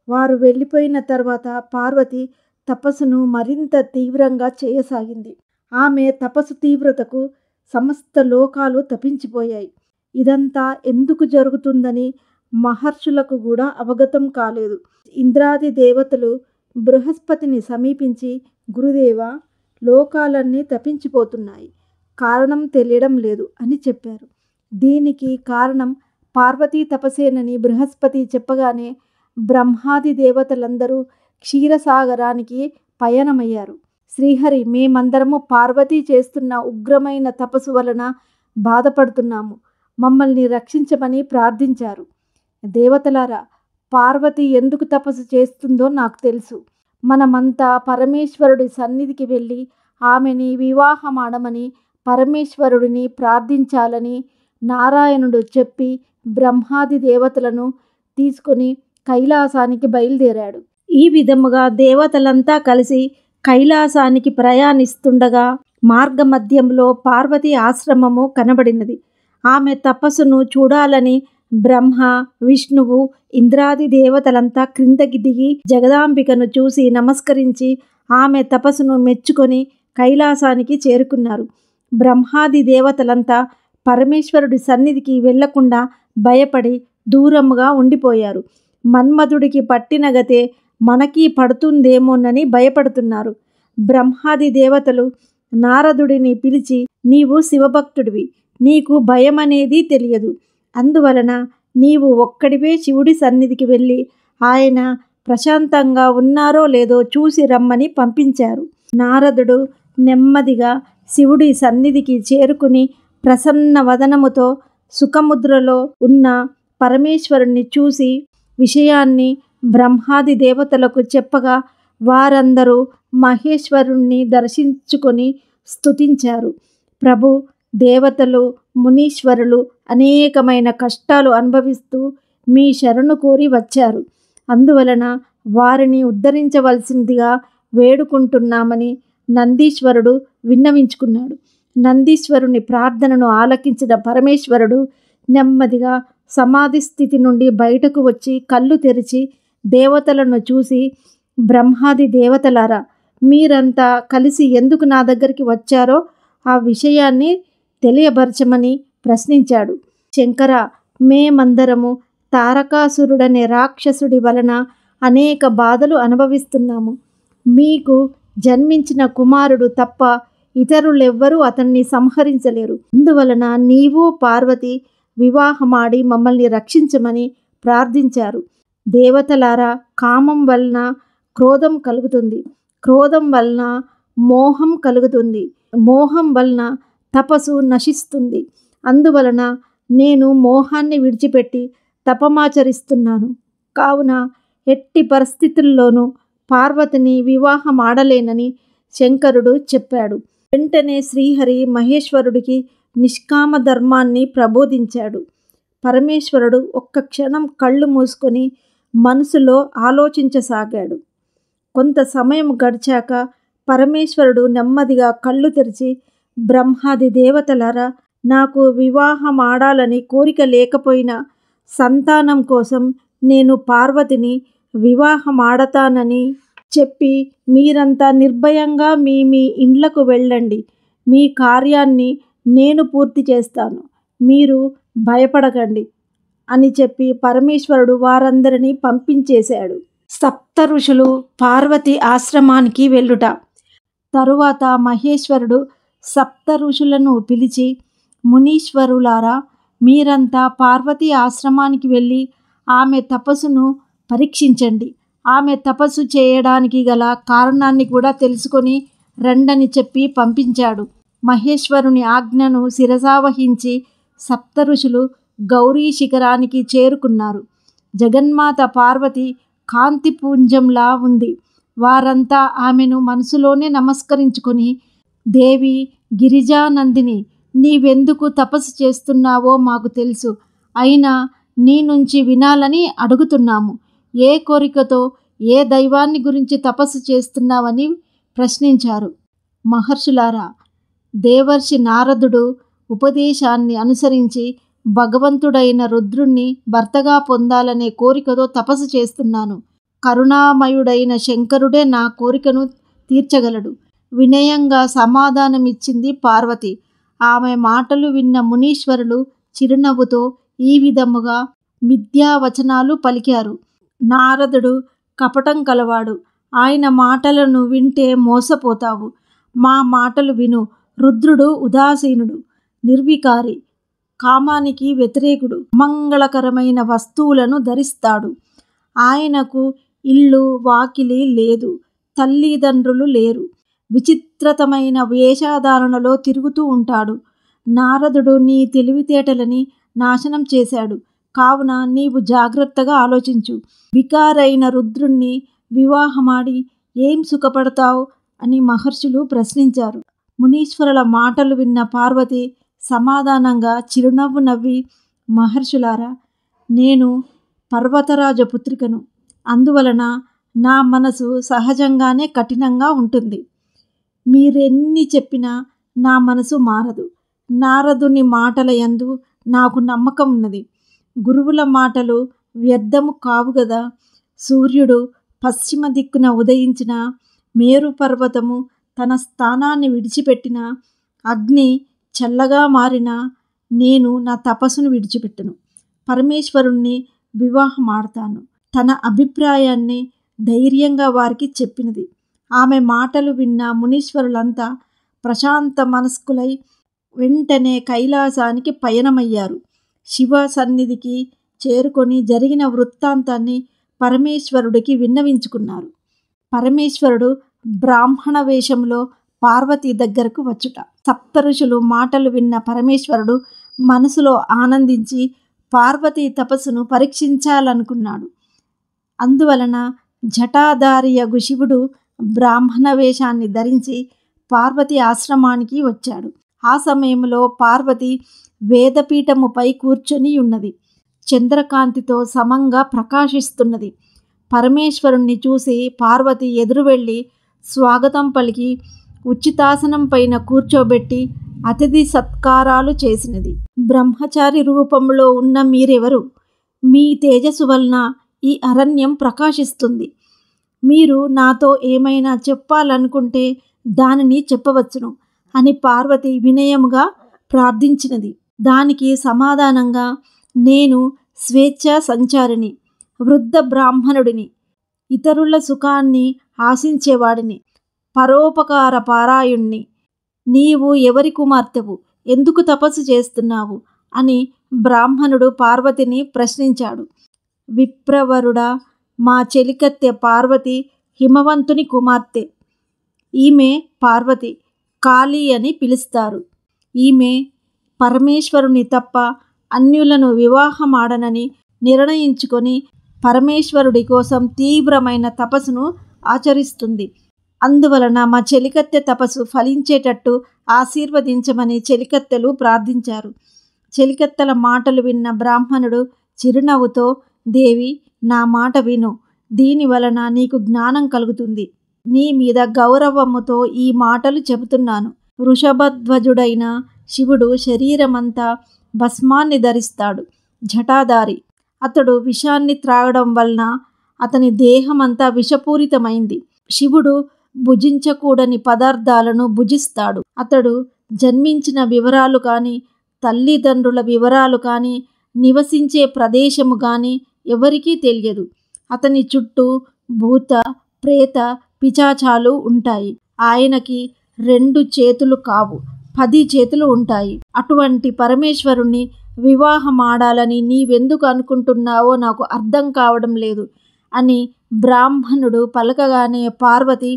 వారు వెళ్ళిపోయిన తర్వాత పార్వతి తపస్సును మరింత తీవ్రంగా చేయసాగింది. ఆమె తపస్సు తీవ్రతకు సమస్త లోకాలు తపించిపోయాయి. ఇదంతా ఎందుకు జరుగుతుందని మహర్షులకు కూడా అవగతం కాలేదు. ఇంద్రాది దేవతలు బృహస్పతిని సమీపించి గురుదేవ, లోకాలన్నీ తపించిపోతున్నాయి, కారణం తెలియడం లేదు అని చెప్పారు. దీనికి కారణం పార్వతీ తపస్సేనని బృహస్పతి చెప్పగానే బ్రహ్మాది దేవతలందరూ క్షీరసాగరానికి పయనమయ్యారు. శ్రీహరి, మేమందరము పార్వతీ చేస్తున్న ఉగ్రమైన తపస్సు వలన బాధపడుతున్నాము, మమ్మల్ని రక్షించమని ప్రార్థించారు. దేవతలారా, పార్వతి ఎందుకు తపస్సు చేస్తుందో నాకు తెలుసు. మనమంతా పరమేశ్వరుడి సన్నిధికి వెళ్ళి ఆమెని వివాహమాడమని పరమేశ్వరుడిని ప్రార్థించాలని నారాయణుడు చెప్పి బ్రహ్మాది దేవతలను తీసుకొని కైలాసానికి బయలుదేరాడు. ఈ విధముగా దేవతలంతా కలిసి కైలాసానికి ప్రయాణిస్తుండగా మార్గమధ్యంలో పార్వతి ఆశ్రమము కనబడినది. ఆమె తపస్సును చూడాలని బ్రహ్మ, విష్ణువు, ఇంద్రాది దేవతలంతా క్రిందకి దిగి జగదాంబికను చూసి నమస్కరించి ఆమె తపస్సును మెచ్చుకొని కైలాసానికి చేరుకున్నారు. బ్రహ్మాది దేవతలంతా పరమేశ్వరుడి సన్నిధికి వెళ్లకుండా భయపడి దూరముగా ఉండిపోయారు. మన్మధుడికి పట్టిన గతే మనకి పడుతుందేమోనని భయపడుతున్నారు. బ్రహ్మాది దేవతలు నారదుడిని పిలిచి, నీవు శివభక్తుడివి, నీకు భయమనేది తెలియదు. అందువలన నీవు ఒక్కడివే శివుడి సన్నిధికి వెళ్ళి ఆయన ప్రశాంతంగా ఉన్నారో లేదో చూసి రమ్మని పంపించారు. నారదుడు నెమ్మదిగా శివుడి సన్నిధికి చేరుకుని ప్రసన్న వదనముతో సుఖముద్రలో ఉన్న పరమేశ్వరుణ్ణి చూసి విషయాన్ని బ్రహ్మాది దేవతలకు చెప్పగా వారందరూ మహేశ్వరుణ్ణి దర్శించుకొని స్తుతించారు. ప్రభు, దేవతలు, మునీశ్వరులు అనేకమైన కష్టాలు అనుభవిస్తూ మీ శరణు కోరి వచ్చారు. అందువలన వారిని ఉద్ధరించవలసిందిగా వేడుకుంటున్నామని నందీశ్వరుడు విన్నవించుకున్నాడు. నందీశ్వరుని ప్రార్థనను ఆలకించిన పరమేశ్వరుడు నెమ్మదిగా సమాధి స్థితి నుండి బయటకు వచ్చి కళ్ళు తెరిచి దేవతలను చూసి, బ్రహ్మాది దేవతలారా, మీరంతా కలిసి ఎందుకు నా దగ్గరికి వచ్చారో ఆ విషయాన్ని తెలియబరచమని ప్రశ్నించాడు. శంకర, మేమందరము తారకాసురుడనే రాక్షసుడి వలన అనేక బాధలు అనుభవిస్తున్నాము. మీకు జన్మించిన కుమారుడు తప్ప ఇతరులెవ్వరూ అతన్ని సంహరించలేరు. అందువలన నీవు పార్వతి వివాహమాడి మమ్మల్ని రక్షించమని ప్రార్థించారు. దేవతలారా, కామం వలన క్రోధం కలుగుతుంది, క్రోధం వలన మోహం కలుగుతుంది, మోహం వలన తపస్సు నశిస్తుంది. అందువలన నేను మోహాన్ని విడిచిపెట్టి తపమాచరిస్తున్నాను. కావున ఎట్టి పరిస్థితుల్లోనూ పార్వతిని వివాహమాడలేనని శంకరుడు చెప్పాడు. వెంటనే శ్రీహరి మహేశ్వరుడికి నిష్కామ ధర్మాన్ని ప్రబోధించాడు. పరమేశ్వరుడు ఒక్క క్షణం కళ్ళు మూసుకొని మనసులో ఆలోచించసాగాడు. కొంత సమయం గడిచాక పరమేశ్వరుడు నెమ్మదిగా కళ్ళు తెరిచి, బ్రహ్మాది దేవతలారా, నాకు వివాహం ఆడాలని కోరిక లేకపోయినా సంతానం కోసం నేను పార్వతిని వివాహం ఆడతానని చెప్పి మీరంతా నిర్భయంగా మీ మీ ఇండ్లకు వెళ్ళండి. మీ కార్యాన్ని నేను పూర్తి చేస్తాను. మీరు భయపడకండి అని చెప్పి పరమేశ్వరుడు వారందరినీ పంపించేశాడు. సప్త ఋషులు పార్వతి ఆశ్రమానికి వెళ్ళుట. తరువాత మహేశ్వరుడు సప్త ఋషులను పిలిచి, మునీశ్వరులారా, మీరంతా పార్వతి ఆశ్రమానికి వెళ్ళి ఆమె తపస్సును పరీక్షించండి. ఆమె తపస్సు చేయడానికి గల కారణాన్ని కూడా తెలుసుకొని రండని చెప్పి పంపించాడు. మహేశ్వరుని ఆజ్ఞను శిరసావహించి సప్త ఋషులు గౌరీ శిఖరానికి చేరుకున్నారు. జగన్మాత పార్వతి కాంతిపుంజంలా ఉంది. వారంతా ఆమెను మనసులోనే నమస్కరించుకొని, దేవి గిరిజానందిని, నీవెందుకు తపస్సు చేస్తున్నావో మాకు తెలుసు. అయినా నీ నుంచి వినాలని అడుగుతున్నాము. ఏ కోరికతో, ఏ దైవాన్ని గురించి తపస్సు చేస్తున్నావని ప్రశ్నించారు. మహర్షులారా, దేవర్షి నారదుడు ఉపదేశాన్ని అనుసరించి భగవంతుడైన రుద్రుణ్ణి భర్తగా పొందాలనే కోరికతో తపస్సు చేస్తున్నాను. కరుణామయుడైన శంకరుడే నా కోరికను తీర్చగలడు. వినయంగా సమాధానమిచ్చింది పార్వతి. ఆమె మాటలు విన్న మునీశ్వరులు చిరునవ్వుతో ఈ విధముగా మిథ్యావచనాలు పలికారు. నారదుడు కపటం కలవాడు. ఆయన మాటలను వింటే మోసపోతావు. మా మాటలు విను. రుద్రుడు ఉదాసీనుడు, నిర్వికారి, కామానికి వ్యతిరేకుడు, అమంగళకరమైన వస్తువులను ధరిస్తాడు. ఆయనకు ఇల్లు వాకిలి లేదు, తల్లిదండ్రులు లేరు. విచిత్రతమైన వేషధారణలో తిరుగుతూ ఉంటాడు. నారదుడు నీ తెలివితేటలని నాశనం చేశాడు. కావున నీవు జాగ్రత్తగా ఆలోచించు. వికారైన రుద్రుణ్ణి వివాహమాడి ఏం సుఖపడతావు అని మహర్షులు ప్రశ్నించారు. మునీశ్వరుల మాటలు విన్న పార్వతి సమాధానంగా చిరునవ్వు నవ్వి, మహర్షులారా, నేను పర్వతరాజ పుత్రికను. అందువలన నా మనసు సహజంగానే కఠినంగా ఉంటుంది. మీరెన్ని చెప్పినా నా మనసు మారదు. నారదుని మాటల యందు నాకు నమ్మకం ఉన్నది. గురువుల మాటలు వ్యర్థము కావు గదా. సూర్యుడు పశ్చిమ దిక్కున ఉదయించిన, మేరు పర్వతము తన స్థానాన్ని విడిచిపెట్టిన, అగ్ని చల్లగా మారిన, నేను నా తపస్సును విడిచిపెట్టను. పరమేశ్వరుణ్ణి వివాహం ఆడతాను. తన అభిప్రాయాన్ని ధైర్యంగా వారికి చెప్పినది. ఆమె మాటలు విన్న మునీశ్వరులంతా ప్రశాంత మనస్కులై వెంటనే కైలాసానికి పయనమయ్యారు. శివ సన్నిధికి చేరుకొని జరిగిన వృత్తాంతాన్ని పరమేశ్వరుడికి విన్నవించుకున్నారు. పరమేశ్వరుడు బ్రాహ్మణ వేషంలో పార్వతి దగ్గరకు వచ్చుట. సప్త ఋషులు మాటలు విన్న పరమేశ్వరుడు మనసులో ఆనందించి పార్వతీ తపస్సును పరీక్షించాలనుకున్నాడు. అందువలన జటాధారియగు శివుడు బ్రాహ్మణ వేషాన్ని ధరించి పార్వతి ఆశ్రమానికి వచ్చాడు. ఆ సమయంలో పార్వతి వేదపీఠముపై కూర్చొని ఉన్నది. చంద్రకాంతితో సమంగా ప్రకాశిస్తున్నది. పరమేశ్వరుణ్ణి చూసి పార్వతి ఎదురు వెళ్ళి స్వాగతం పలికి ఉచితాసనం పైన కూర్చోబెట్టి అతిథి సత్కారాలు చేసినది. బ్రహ్మచారి రూపంలో ఉన్న మీరెవరు? మీ తేజస్సు వలన ఈ అరణ్యం ప్రకాశిస్తుంది. మీరు నాతో ఏమైనా చెప్పాలనుకుంటే దానిని చెప్పవచ్చును అని పార్వతి వినయముగా ప్రార్థించినది. దానికి సమాధానంగా, నేను స్వేచ్ఛా సంచారిని, వృద్ధ బ్రాహ్మణుడిని, ఇతరుల సుఖాన్ని ఆశించేవాడిని, పరోపకార పారాయణ్ణి. నీవు ఎవరి కుమార్తెవు? ఎందుకు తపస్సు చేస్తున్నావు అని బ్రాహ్మణుడు పార్వతిని ప్రశ్నించాడు. విప్రవరుడా, మా చెలికత్తె పార్వతి హిమవంతుని కుమార్తె. ఈమె పార్వతి, కాళీ అని పిలుస్తారు. ఈమె పరమేశ్వరుని తప్ప అన్యులను వివాహమాడనని నిర్ణయించుకొని పరమేశ్వరుడి కోసం తీవ్రమైన తపస్సును ఆచరిస్తుంది. అందువలన మా చెలికత్తె తపస్సు ఫలించేటట్టు ఆశీర్వదించమని చెలికత్తెలు ప్రార్థించారు. చెలికత్తెల మాటలు విన్న బ్రాహ్మణుడు చిరునవ్వుతో, దేవి, నా మాట విను. దీని వలన నీకు జ్ఞానం కలుగుతుంది. నీ మీద గౌరవముతో ఈ మాటలు చెబుతున్నాను. వృషభధ్వజుడైన శివుడు శరీరమంతా భస్మాన్ని ధరిస్తాడు, జటాధారి. అతడు విషాన్ని త్రాగడం వలన అతని దేహమంతా విషపూరితమైంది. శివుడు భుజించకూడని పదార్థాలను భుజిస్తాడు. అతడు జన్మించిన వివరాలు కానీ, తల్లిదండ్రుల వివరాలు కానీ, నివసించే ప్రదేశము కానీ ఎవరికీ తెలియదు. అతని చుట్టూ భూత, ప్రేత, పిశాచాలు ఉంటాయి. ఆయనకి 2 చేతులు కావు, 10 చేతులు ఉంటాయి. అటువంటి పరమేశ్వరుణ్ణి వివాహమాడాలని నీవెందుకు అనుకుంటున్నావో నాకు అర్థం కావడం లేదు అని బ్రాహ్మణుడు పలకగానే పార్వతి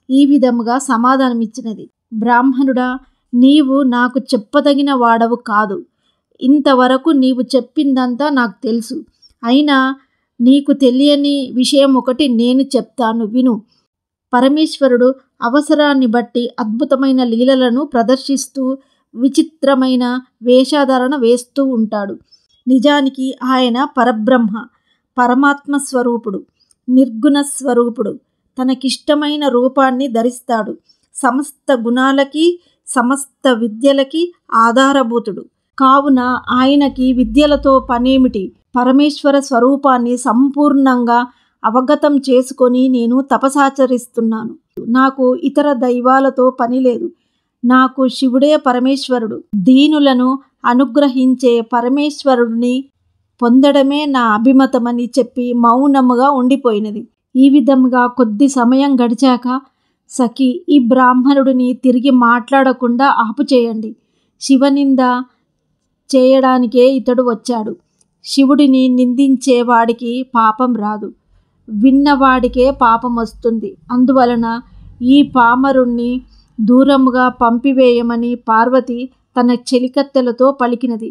ఈ విధముగా సమాధానమిచ్చినది. బ్రాహ్మణుడా, నీవు నాకు చెప్పదగిన వాడవు కాదు. ఇంతవరకు నీవు చెప్పిందంతా నాకు తెలుసు. అయినా నీకు తెలియని విషయం ఒకటి నేను చెప్తాను, విను. పరమేశ్వరుడు అవసరాన్ని బట్టి అద్భుతమైన లీలలను ప్రదర్శిస్తూ విచిత్రమైన వేషధారణ వేస్తూ ఉంటాడు. నిజానికి ఆయన పరబ్రహ్మ, పరమాత్మ స్వరూపుడు, నిర్గుణ స్వరూపుడు. తనకిష్టమైన రూపాన్ని ధరిస్తాడు. సమస్త గుణాలకి, సమస్త విద్యలకి ఆధారభూతుడు. కావున ఆయనకి విద్యలతో పనేమిటి? పరమేశ్వర స్వరూపాన్ని సంపూర్ణంగా అవగతం చేసుకొని నేను తపసాచరిస్తున్నాను. నాకు ఇతర దైవాలతో పని లేదు. నాకు శివుడే పరమేశ్వరుడు. దీనులను అనుగ్రహించే పరమేశ్వరుడిని పొందడమే నా అభిమతమని చెప్పి మౌనముగా ఉండిపోయినది. ఈ విధంగా కొద్ది సమయం గడిచాక, సఖి, ఈ బ్రాహ్మణుడిని తిరిగి మాట్లాడకుండా ఆపుచేయండి. శివనింద చేయడానికే ఇతడు వచ్చాడు. శివుడిని నిందించేవాడికి పాపం రాదు, విన్నవాడికే పాపం వస్తుంది. అందువలన ఈ పామరుణ్ణి దూరముగా పంపివేయమని పార్వతి తన చెలికత్తెలతో పలికినది.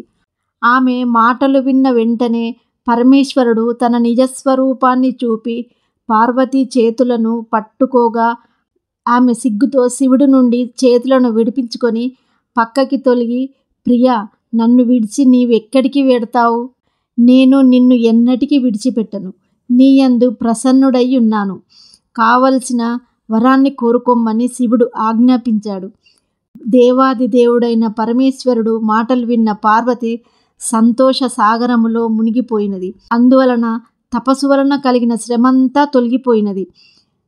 ఆమె మాటలు విన్న వెంటనే పరమేశ్వరుడు తన నిజస్వరూపాన్ని చూపి పార్వతీ చేతులను పట్టుకోగా ఆమె సిగ్గుతో శివుడి నుండి చేతులను విడిపించుకొని పక్కకి తొలగి, ప్రియా, నన్ను విడిచి నీవెక్కడికి వెడతావు? నేను నిన్ను ఎన్నటికీ విడిచిపెట్టను. నీయందు ప్రసన్నుడై ఉన్నాను. కావలసిన వరాన్ని కోరుకోమని శివుడు ఆజ్ఞాపించాడు. దేవాది దేవుడైన పరమేశ్వరుడు మాటలు విన్న పార్వతి సంతోష సాగరములో మునిగిపోయినది. అందువలన తపస్సు వలన కలిగిన శ్రమంతా తొలగిపోయినది.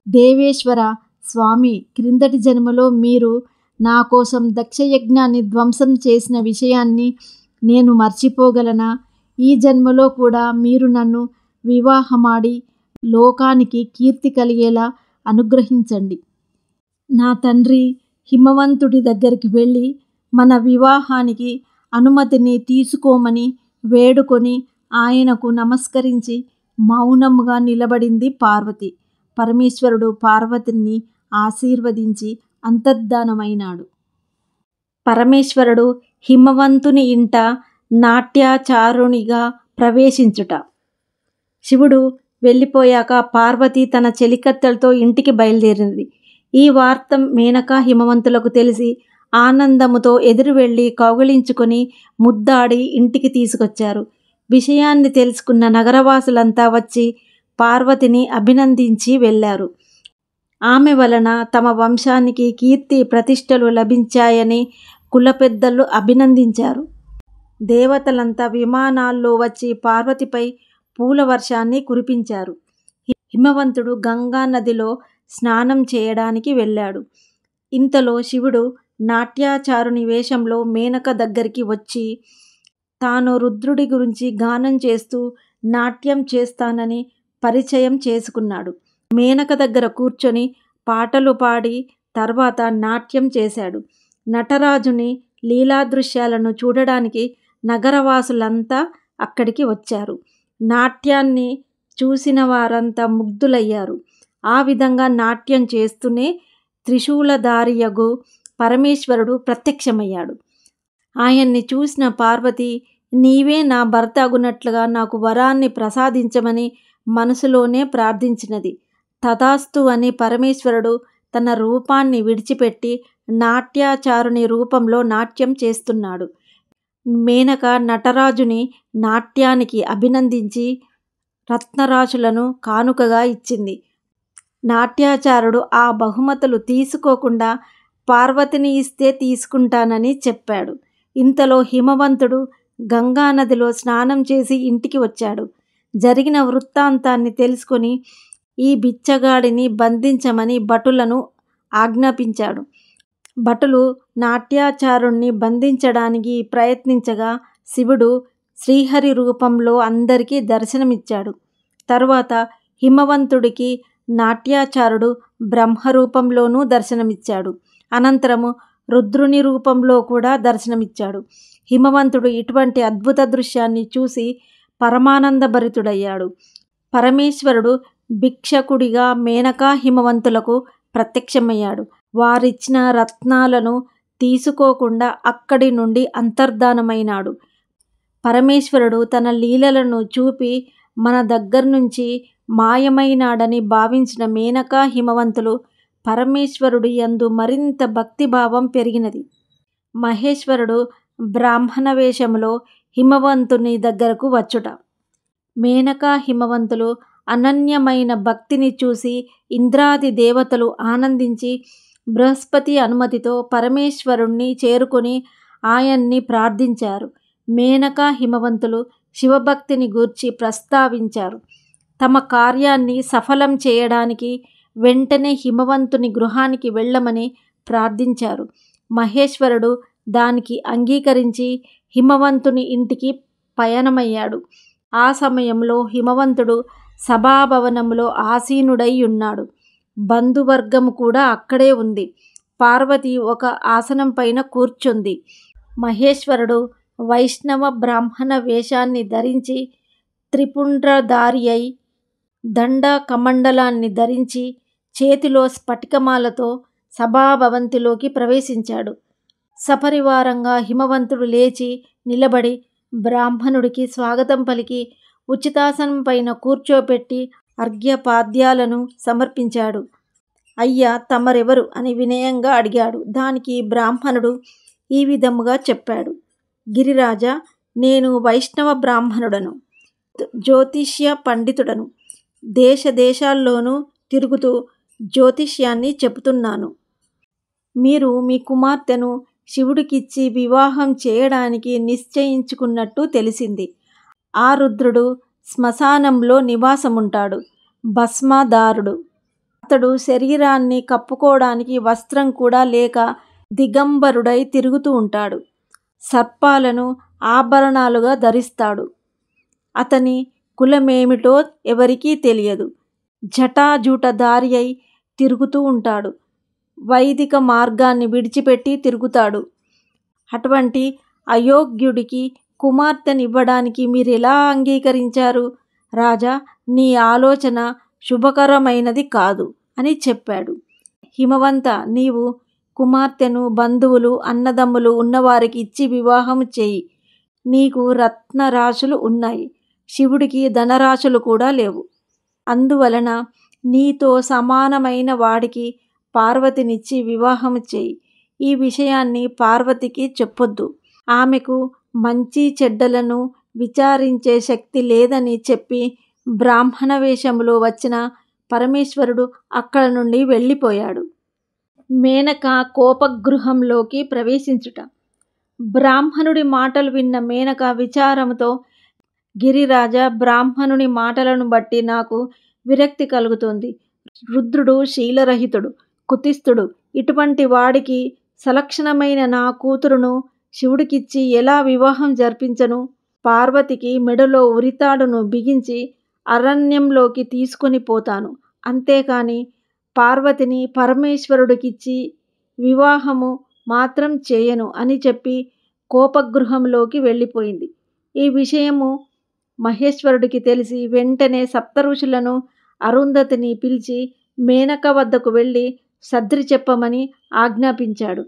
దేవేశ్వర స్వామి, క్రిందటి జన్మలో మీరు నా కోసం దక్షయజ్ఞాన్ని ధ్వంసం చేసిన విషయాన్ని నేను మర్చిపోగలనా? ఈ జన్మలో కూడా మీరు నన్ను వివాహమాడి లోకానికి కీర్తి కలిగేలా అనుగ్రహించండి. నా తండ్రి హిమవంతుడి దగ్గరికి వెళ్ళి మన వివాహానికి అనుమతిని తీసుకోమని వేడుకొని ఆయనకు నమస్కరించి మౌనముగా నిలబడింది పార్వతి. పరమేశ్వరుడు పార్వతిని ఆశీర్వదించి అంతర్ధానమైనాడు. పరమేశ్వరుడు హిమవంతుని ఇంట నాట్యాచారునిగా ప్రవేశించుట. శివుడు వెళ్ళిపోయాక పార్వతి తన చెలికత్తెలతో ఇంటికి బయలుదేరింది. ఈ వార్త మేనక హిమవంతులకు తెలిసి ఆనందముతో ఎదురు వెళ్ళి కౌగిలించుకొని ముద్దాడి ఇంటికి తీసుకొచ్చారు. విషయాన్ని తెలుసుకున్న నగరవాసులంతా వచ్చి పార్వతిని అభినందించి వెళ్ళారు. ఆమె వలన తమ వంశానికి కీర్తి ప్రతిష్టలు లభించాయని కుల పెద్దలు అభినందించారు. దేవతలంతా విమానాల్లో వచ్చి పార్వతిపై పూల వర్షాన్ని కురిపించారు. హిమవంతుడు గంగా నదిలో స్నానం చేయడానికి వెళ్ళాడు. ఇంతలో శివుడు నాట్యాచారుని వేషంలో మేనక దగ్గరికి వచ్చి తాను రుద్రుడి గురించి గానం చేస్తూ నాట్యం చేస్తానని పరిచయం చేసుకున్నాడు. మేనక దగ్గర కూర్చొని పాటలు పాడి తర్వాత నాట్యం చేశాడు. నటరాజుని లీలాదృశ్యాలను చూడడానికి నగరవాసులంతా అక్కడికి వచ్చారు. నాట్యాన్ని చూసిన వారంతా ముగ్ధులయ్యారు. ఆ విధంగా నాట్యం చేస్తూనే త్రిశూలధారియగు పరమేశ్వరుడు ప్రత్యక్షమయ్యాడు. ఆయన్ని చూసిన పార్వతి, నీవే నా భర్త అగునట్లుగా నాకు వరాన్ని ప్రసాదించమని మనసులోనే ప్రార్థించినది. తథాస్తు అని పరమేశ్వరుడు తన రూపాన్ని విడిచిపెట్టి నాట్యాచారుని రూపంలో నాట్యం చేస్తున్నాడు. మేనక నటరాజుని నాట్యానికి అభినందించి రత్నరాశులను కానుకగా ఇచ్చింది. నాట్యాచారుడు ఆ బహుమతులు తీసుకోకుండా పార్వతిని ఇస్తే తీసుకుంటానని చెప్పాడు. ఇంతలో హిమవంతుడు గంగానదిలో స్నానం చేసి ఇంటికి వచ్చాడు. జరిగిన వృత్తాంతాన్ని తెలుసుకొని ఈ బిచ్చగాడిని బంధించమని భటులను ఆజ్ఞాపించాడు. భటులు నాట్యాచారుణ్ణి బంధించడానికి ప్రయత్నించగా శివుడు శ్రీహరి రూపంలో అందరికీ దర్శనమిచ్చాడు. తరువాత హిమవంతుడికి నాట్యాచారుడు బ్రహ్మరూపంలోనూ దర్శనమిచ్చాడు. అనంతరము రుద్రుని రూపంలో కూడా దర్శనమిచ్చాడు. హిమవంతుడు ఇటువంటి అద్భుత దృశ్యాన్ని చూసి పరమానందభరితుడయ్యాడు. పరమేశ్వరుడు భిక్షకుడిగా మేనకా హిమవంతులకు ప్రత్యక్షమయ్యాడు. వారిచ్చిన రత్నాలను తీసుకోకుండా అక్కడి నుండి అంతర్ధానమైనాడు. పరమేశ్వరుడు తన లీలలను చూపి మన దగ్గర నుంచి మాయమైనాడని భావించిన మేనకా హిమవంతులు పరమేశ్వరుడి యందు మరింత భక్తిభావం పెరిగినది. మహేశ్వరుడు బ్రాహ్మణ వేషములో హిమవంతుని దగ్గరకు వచ్చుట. మేనకా హిమవంతులు అనన్యమైన భక్తిని చూసి ఇంద్రాది దేవతలు ఆనందించి బృహస్పతి అనుమతితో పరమేశ్వరుణ్ణి చేరుకొని ఆయన్ని ప్రార్థించారు. మేనకా హిమవంతులు శివభక్తిని గూర్చి ప్రస్తావించారు. తమ కార్యాన్ని సఫలం చేయడానికి వెంటనే హిమవంతుని గృహానికి వెళ్ళమని ప్రార్థించారు. మహేశ్వరుడు దానికి అంగీకరించి హిమవంతుని ఇంటికి పయనమయ్యాడు. ఆ సమయంలో హిమవంతుడు సభాభవనంలో ఆసీనుడై ఉన్నాడు. బంధువర్గము కూడా అక్కడే ఉంది. పార్వతి ఒక ఆసనం పైన కూర్చుంది. మహేశ్వరుడు వైష్ణవ బ్రాహ్మణ వేషాన్ని ధరించి త్రిపుండ్రధారి అయి దండ కమండలాన్ని ధరించి చేతిలో స్ఫటికమాలతో సభాభవంతిలోకి ప్రవేశించాడు. సపరివారంగా హిమవంతుడు లేచి నిలబడి బ్రాహ్మణుడికి స్వాగతం పలికి ఉచితాసనం పైన కూర్చోపెట్టి అర్ఘ్యపాద్యాలను సమర్పించాడు. అయ్యా, తమరెవరు అని వినయంగా అడిగాడు. దానికి బ్రాహ్మణుడు ఈ విధముగా చెప్పాడు. గిరిరాజా, నేను వైష్ణవ బ్రాహ్మణుడను, జ్యోతిష్య పండితుడను. దేశ దేశాల్లోనూ తిరుగుతూ జ్యోతిష్యాన్ని చెబుతున్నాను. మీరు మీ కుమార్తెను శివుడికిచ్చి వివాహం చేయడానికి నిశ్చయించుకున్నట్టు తెలిసింది. ఆ రుద్రుడు శ్మశానంలో నివాసముంటాడు. భస్మధారుడు. అతడు శరీరాన్ని కప్పుకోవడానికి వస్త్రం కూడా లేక దిగంబరుడై తిరుగుతూ ఉంటాడు. సర్పాలను ఆభరణాలుగా ధరిస్తాడు. అతని కులమేమిటో ఎవరికీ తెలియదు. జటాజూటధారి అయి తిరుగుతూ ఉంటాడు. వైదిక మార్గాన్ని విడిచిపెట్టి తిరుగుతాడు. అటువంటి అయోగ్యుడికి కుమార్తెనివ్వడానికి మీరెలా అంగీకరించారు? రాజా, నీ ఆలోచన శుభకరమైనది కాదు అని చెప్పాడు. హిమవంత, నీవు కుమార్తెను బంధువులు అన్నదమ్ములు ఉన్నవారికి ఇచ్చి వివాహం చేయి. నీకు రత్నరాశులు ఉన్నాయి. శివుడికి ధనరాశులు కూడా లేవు. అందువలన నీతో సమానమైన వాడికి పార్వతినిచ్చి వివాహం చేయి. ఈ విషయాన్ని పార్వతికి చెప్పొద్దు. ఆమెకు మంచి చెడ్డలను విచారించే శక్తి లేదని చెప్పి బ్రాహ్మణ వేషములో వచ్చిన పరమేశ్వరుడు అక్కడ నుండి వెళ్ళిపోయాడు. మేనక కోపగృహంలోకి ప్రవేశించుట. బ్రాహ్మణుడి మాటలు విన్న మేనక విచారముతో, గిరిరాజా, బ్రాహ్మణుని మాటలను బట్టి నాకు విరక్తి కలుగుతోంది. రుద్రుడు శీలరహితుడు, కుతిస్థుడు. ఇటువంటి వాడికి సలక్షణమైన నా కూతురును శివుడికిచ్చి ఎలా వివాహం జరిపించను? పార్వతికి మెడలో ఉరితాడును బిగించి అరణ్యంలోకి తీసుకొని పోతాను. అంతేకాని పార్వతిని పరమేశ్వరుడికిచ్చి వివాహము మాత్రం చేయను అని చెప్పి కోపగృహంలోకి వెళ్ళిపోయింది. ఈ విషయము మహేశ్వరుడికి తెలిసి వెంటనే సప్తఋషులను అరుంధతిని పిలిచి మేనక వద్దకు వెళ్ళి సద్రి చెప్పమని ఆజ్ఞాపించాడు.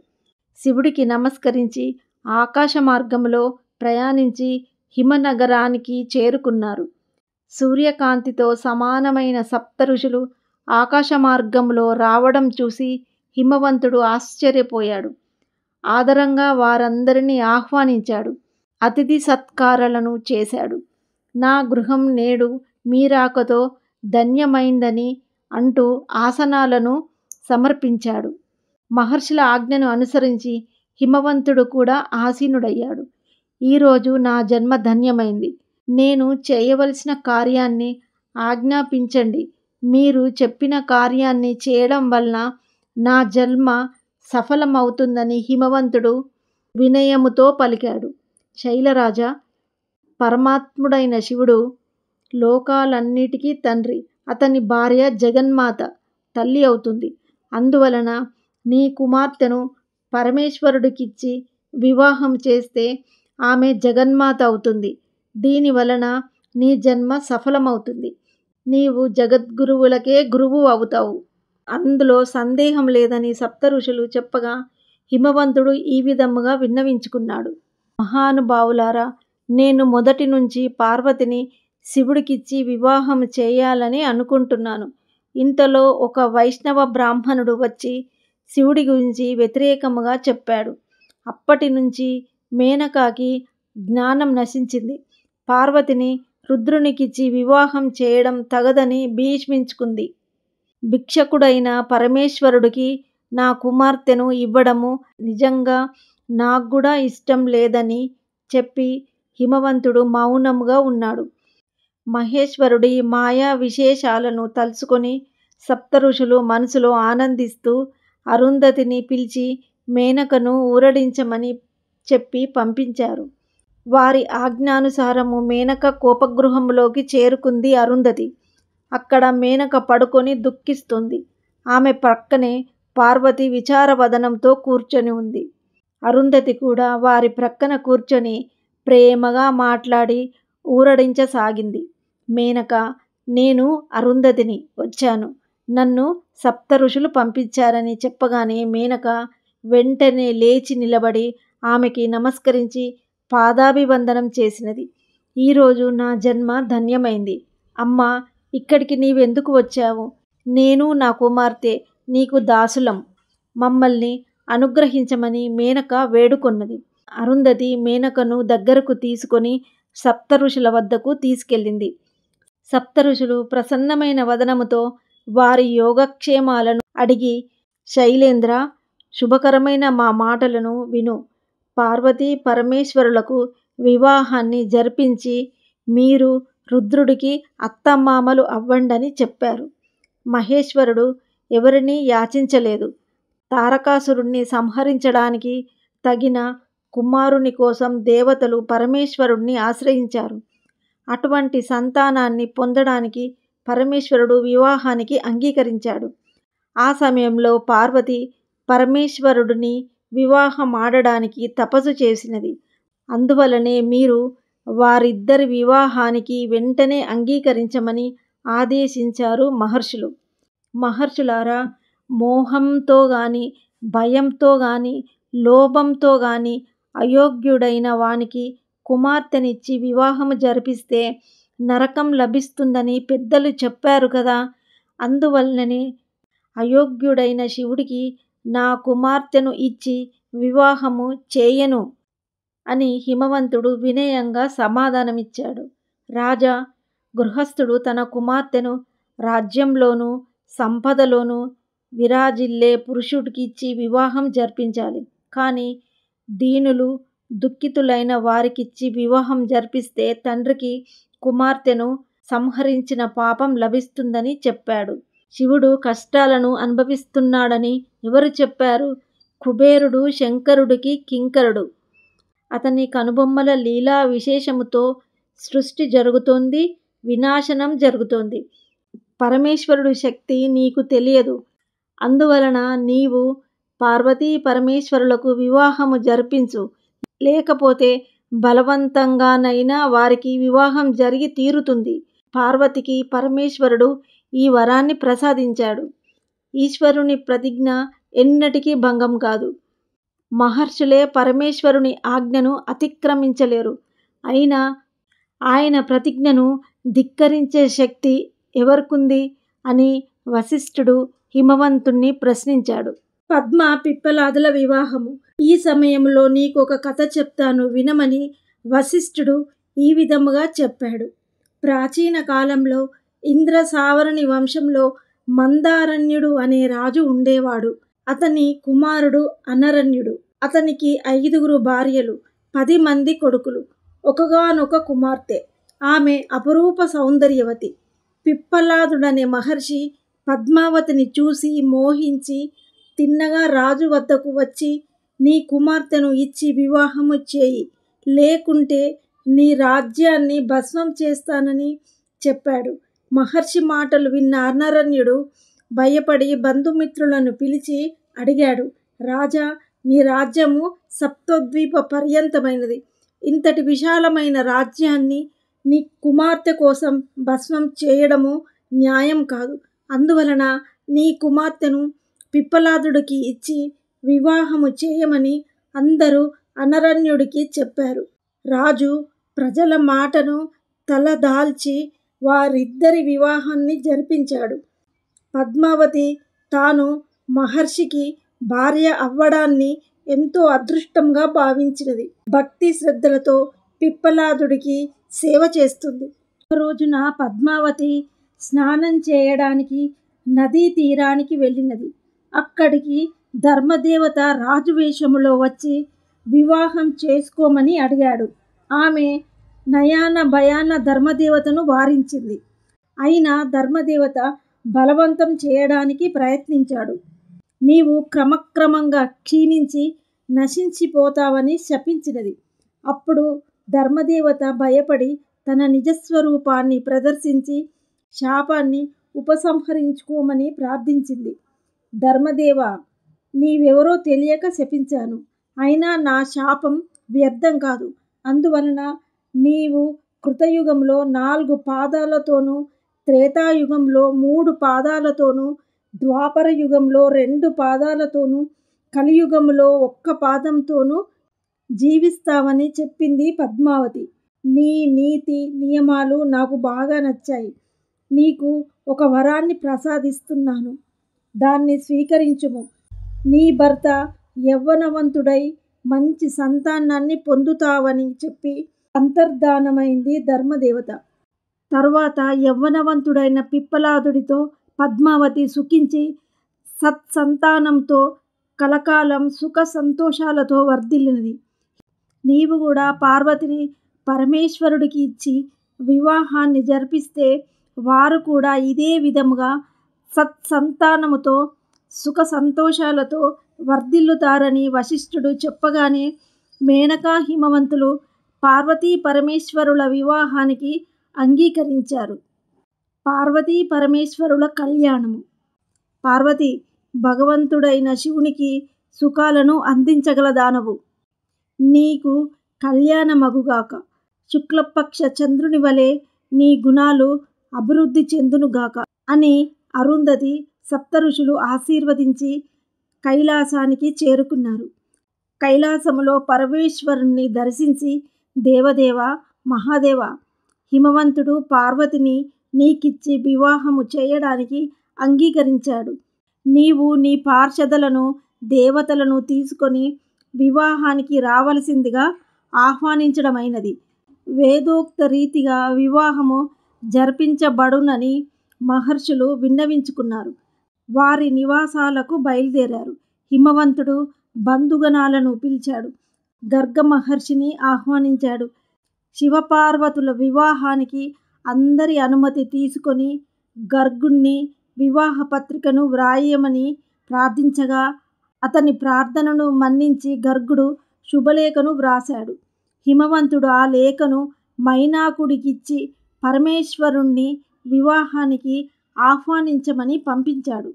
శివుడికి నమస్కరించి ఆకాశ మార్గంలో ప్రయాణించి హిమనగరానికి చేరుకున్నారు. సూర్యకాంతితో సమానమైన సప్తఋషులు ఆకాశ మార్గంలో రావడం చూసి హిమవంతుడు ఆశ్చర్యపోయాడు. ఆదరంగా వారందరినీ ఆహ్వానించాడు. అతిథి సత్కారాలను చేశాడు. నా గృహం నేడు మీ రాకతో ధన్యమైందని అంటూ ఆసనాలను సమర్పించాడు. మహర్షుల ఆజ్ఞను అనుసరించి హిమవంతుడు కూడా ఆసీనుడయ్యాడు. ఈరోజు నా జన్మ ధన్యమైంది. నేను చేయవలసిన కార్యాన్ని ఆజ్ఞాపించండి. మీరు చెప్పిన కార్యాన్ని చేయడం వలన నా జన్మ సఫలమవుతుందని హిమవంతుడు వినయముతో పలికాడు. శైలరాజా, పరమాత్ముడైన శివుడు లోకాలన్నిటికీ తండ్రి. అతని భార్య జగన్మాత తల్లి అవుతుంది. అందువలన నీ కుమార్తెను పరమేశ్వరుడికిచ్చి వివాహం చేస్తే ఆమె జగన్మాత అవుతుంది. దీని వలన నీ జన్మ సఫలమవుతుంది. నీవు జగద్గురువులకే గురువు అవుతావు. అందులో సందేహం లేదని సప్త ఋషులు చెప్పగా హిమవంతుడు ఈ విధముగా విన్నవించుకున్నాడు. మహానుభావులారా, నేను మొదటి నుంచి పార్వతిని శివుడికిచ్చి వివాహం చేయాలని అనుకుంటున్నాను. ఇంతలో ఒక వైష్ణవ బ్రాహ్మణుడు వచ్చి శివుడి గురించి వ్యతిరేకముగా చెప్పాడు. అప్పటి నుంచి మేనకాకి జ్ఞానం నశించింది. పార్వతిని రుద్రునికిచ్చి వివాహం చేయడం తగదని భీష్మించుకుంది. భిక్షకుడైన పరమేశ్వరుడికి నా కుమార్తెను ఇవ్వడము నిజంగా నాక్కూడా ఇష్టం లేదని చెప్పి హిమవంతుడు మౌనముగా ఉన్నాడు. మహేశ్వరుడి మాయా విశేషాలను తలుచుకొని సప్తఋషులు మనసులో ఆనందిస్తూ అరుంధతిని పిలిచి మేనకను ఊరడించమని చెప్పి పంపించారు. వారి ఆజ్ఞానుసారము మేనక కోపగృహంలోకి చేరుకుంది అరుంధతి. అక్కడ మేనక పడుకొని దుఃఖిస్తుంది. ఆమె ప్రక్కనే పార్వతి విచారవదనంతో కూర్చొని ఉంది. అరుంధతి కూడా వారి ప్రక్కన కూర్చొని ప్రేమగా మాట్లాడి ఊరడించసాగింది. మేనక, నేను అరుంధతిని వచ్చాను. నన్ను సప్త ఋషులు పంపించారని చెప్పగానే మేనక వెంటనే లేచి నిలబడి ఆమెకి నమస్కరించి పాదాభివందనం చేసినది. ఈరోజు నా జన్మ ధన్యమైంది. అమ్మా, ఇక్కడికి నీవెందుకు వచ్చావు? నేను నా కుమార్తె నీకు దాసులం. మమ్మల్ని అనుగ్రహించమని మేనక వేడుకొన్నది. అరుంధతి మేనకను దగ్గరకు తీసుకొని సప్తఋషుల వద్దకు తీసుకెళ్ళింది. సప్తఋషులు ప్రసన్నమైన వదనముతో వారి యోగక్షేమాలను అడిగి, శైలేంద్ర, శుభకరమైన మా మాటలను విను. పార్వతీ పరమేశ్వరులకు వివాహాన్ని జరిపించి మీరు రుద్రుడికి అత్తమామలు అవ్వండని చెప్పారు. మహేశ్వరుడు ఎవరినీ యాచించలేదు. తారకాసురుణ్ణి సంహరించడానికి తగిన కుమారుని కోసం దేవతలు పరమేశ్వరుణ్ణి ఆశ్రయించారు. అటువంటి సంతానాన్ని పొందడానికి పరమేశ్వరుడు వివాహానికి అంగీకరించాడు. ఆ సమయంలో పార్వతి పరమేశ్వరుడిని వివాహమాడడానికి తపస్సు చేసినది. అందువలనే మీరు వారిద్దరి వివాహానికి వెంటనే అంగీకరించమని ఆదేశించారు మహర్షులు. మహర్షులారా, మోహంతో గాని, భయంతో గాని, లోభంతో గాని అయోగ్యుడైన వానికి కుమార్తెనిచ్చి వివాహము జరిపిస్తే నరకం లభిస్తుందని పెద్దలు చెప్పారు కదా. అందువలననే అయోగ్యుడైన శివుడికి నా కుమార్తెను ఇచ్చి వివాహము చేయను అని హిమవంతుడు వినయంగా సమాధానమిచ్చాడు. రాజా, గృహస్థుడు తన కుమార్తెను రాజ్యంలోనూ సంపదలోనూ విరాజిల్లే పురుషుడికి ఇచ్చి వివాహం జరిపించాలి. కానీ దీనులు దుఃఖితులైన వారికిచ్చి వివాహం జరిపిస్తే తండ్రికి కుమార్తెను సంహరించిన పాపం లభిస్తుందని చెప్పాడు. శివుడు కష్టాలను అనుభవిస్తున్నాడని ఎవరు చెప్పారు? కుబేరుడు శంకరుడికి కింకరుడు. అతని కనుబొమ్మల లీలా విశేషముతో సృష్టి జరుగుతోంది, వినాశనం జరుగుతోంది. పరమేశ్వరుడు శక్తి నీకు తెలియదు. అందువలన నీవు పార్వతీ పరమేశ్వరులకు వివాహము జరిపించు. లేకపోతే బలవంతంగానైనా వారికి వివాహం జరిగి తీరుతుంది. పార్వతికి పరమేశ్వరుడు ఈ వరాన్ని ప్రసాదించాడు. ఈశ్వరుని ప్రతిజ్ఞ ఎన్నటికీ భంగం కాదు. మహర్షులే పరమేశ్వరుని ఆజ్ఞను అతిక్రమించలేరు. అయినా ఆయన ప్రతిజ్ఞను ధిక్కరించే శక్తి ఎవరికుంది అని వశిష్ఠుడు హిమవంతుణ్ణి ప్రశ్నించాడు. పద్మ పిప్పలాదుల వివాహము. ఈ సమయంలో నీకొక కథ చెప్తాను వినమని వశిష్ఠుడు ఈ విధముగా చెప్పాడు. ప్రాచీన కాలంలో ఇంద్ర సావరణి వంశంలో మందారణ్యుడు అనే రాజు ఉండేవాడు. అతని కుమారుడు అనరణ్యుడు. అతనికి 5 భార్యలు, 10 మంది కొడుకులు, ఒకగానొక కుమార్తె. ఆమె అపురూప సౌందర్యవతి. పిప్పలాదుడనే మహర్షి పద్మావతిని చూసి మోహించి తిన్నగా రాజు వద్దకు వచ్చి, నీ కుమార్తెను ఇచ్చి వివాహము చేయి, లేకుంటే నీ రాజ్యాన్ని భస్మం చేస్తానని చెప్పాడు. మహర్షి మాటలు విన్న అనరణ్యుడు భయపడి బంధుమిత్రులను పిలిచి అడిగాడు, రాజా, నీ రాజ్యము సప్తద్వీప పర్యంతమైనది. ఇంతటి విశాలమైన రాజ్యాన్ని నీ కుమార్తె కోసం భస్మం చేయడము న్యాయం కాదు. అందువలన నీ కుమార్తెను పిప్పలాదుడికి ఇచ్చి వివాహము చేయమని అందరూ అనరణ్యుడికి చెప్పారు. రాజు ప్రజల మాటను తలదాల్చి వారిద్దరి వివాహాన్ని జరిపించాడు. పద్మావతి తాను మహర్షికి భార్య అవ్వడాన్ని ఎంతో అదృష్టంగా భావించినది. భక్తి శ్రద్ధలతో పిప్పలాదుడికి సేవ చేస్తుంది. ఒక రోజున పద్మావతి స్నానం చేయడానికి నదీ తీరానికి వెళ్ళినది. అక్కడికి ధర్మదేవత రాజు వేషములో వచ్చి వివాహం చేసుకోమని అడిగాడు. ఆమె నయాన భయాన ధర్మదేవతను వారించింది. అయినా ధర్మదేవత బలవంతం చేయడానికి ప్రయత్నించాడు. నీవు క్రమక్రమంగా క్షీణించి నశించిపోతావని శపించినది. అప్పుడు ధర్మదేవత భయపడి తన నిజస్వరూపాన్ని ప్రదర్శించి శాపాన్ని ఉపసంహరించుకోమని ప్రార్థించింది. ధర్మదేవ, నీవెవరో తెలియక శపించాను. అయినా నా శాపం వ్యర్థం కాదు. అందువలన నీవు కృతయుగంలో 4 పాదాలతోనూ, త్రేతాయుగంలో 3 పాదాలతోనూ, ద్వాపర యుగంలో 2 పాదాలతోనూ, కలియుగంలో 1 పాదంతోనూ జీవిస్తావని చెప్పింది పద్మావతి. నీ నీతి నియమాలు నాకు బాగా నచ్చాయి. నీకు ఒక వరాన్ని ప్రసాదిస్తున్నాను, దాన్ని స్వీకరించుము. నీ భర్త యవ్వనవంతుడై మంచి సంతానాన్ని పొందుతావని చెప్పి అంతర్ధానమైంది ధర్మదేవత. తరువాత యవ్వనవంతుడైన పిప్పలాదుడితో పద్మావతి సుఖించి సత్సంతానంతో కలకాలం సుఖ సంతోషాలతో వర్ధిల్లినది. నీవు కూడా పార్వతిని పరమేశ్వరుడికి ఇచ్చి వివాహాన్ని జరిపిస్తే వారు కూడా ఇదే విధముగా సత్సంతానముతో సుఖ సంతోషాలతో వర్ధిల్లుతారని వశిష్ఠుడు చెప్పగానే మేనకా హిమవంతులు పార్వతీ పరమేశ్వరుల వివాహానికి అంగీకరించారు. పార్వతీ పరమేశ్వరుల కళ్యాణము. పార్వతి, భగవంతుడైన శివునికి సుఖాలను అందించగల దానవు. నీకు కళ్యాణమగుగాక. శుక్లపక్ష చంద్రుని వలె నీ గుణాలు అభివృద్ధి చెందునుగాక అని అరుంధతి సప్తఋషులు ఆశీర్వదించి కైలాసానికి చేరుకున్నారు. కైలాసములో పరమేశ్వరుణ్ణి దర్శించి, దేవదేవ, మహాదేవ, హిమవంతుడు పార్వతిని నీకిచ్చి వివాహము చేయడానికి అంగీకరించాడు. నీవు నీ పార్షదులను, దేవతలను తీసుకొని వివాహానికి రావలసిందిగా ఆహ్వానించడమైనది. వేదోక్త రీతిగా వివాహము జరిపించబడునని మహర్షులు విన్నవించుకున్నారు. వారి నివాసాలకు బయలుదేరారు. హిమవంతుడు బంధుగణాలను పిలిచాడు. గర్గ మహర్షిని ఆహ్వానించాడు. శివపార్వతుల వివాహానికి అందరి అనుమతి తీసుకొని గర్గుణ్ణి వివాహ పత్రికను వ్రాయమని ప్రార్థించగా అతని ప్రార్థనను మన్నించి గర్గుడు శుభలేఖను వ్రాశాడు. హిమవంతుడు ఆ లేఖను మైనాకుడికిచ్చి పరమేశ్వరుణ్ణి వివాహానికి ఆహ్వానించమని పంపించాడు.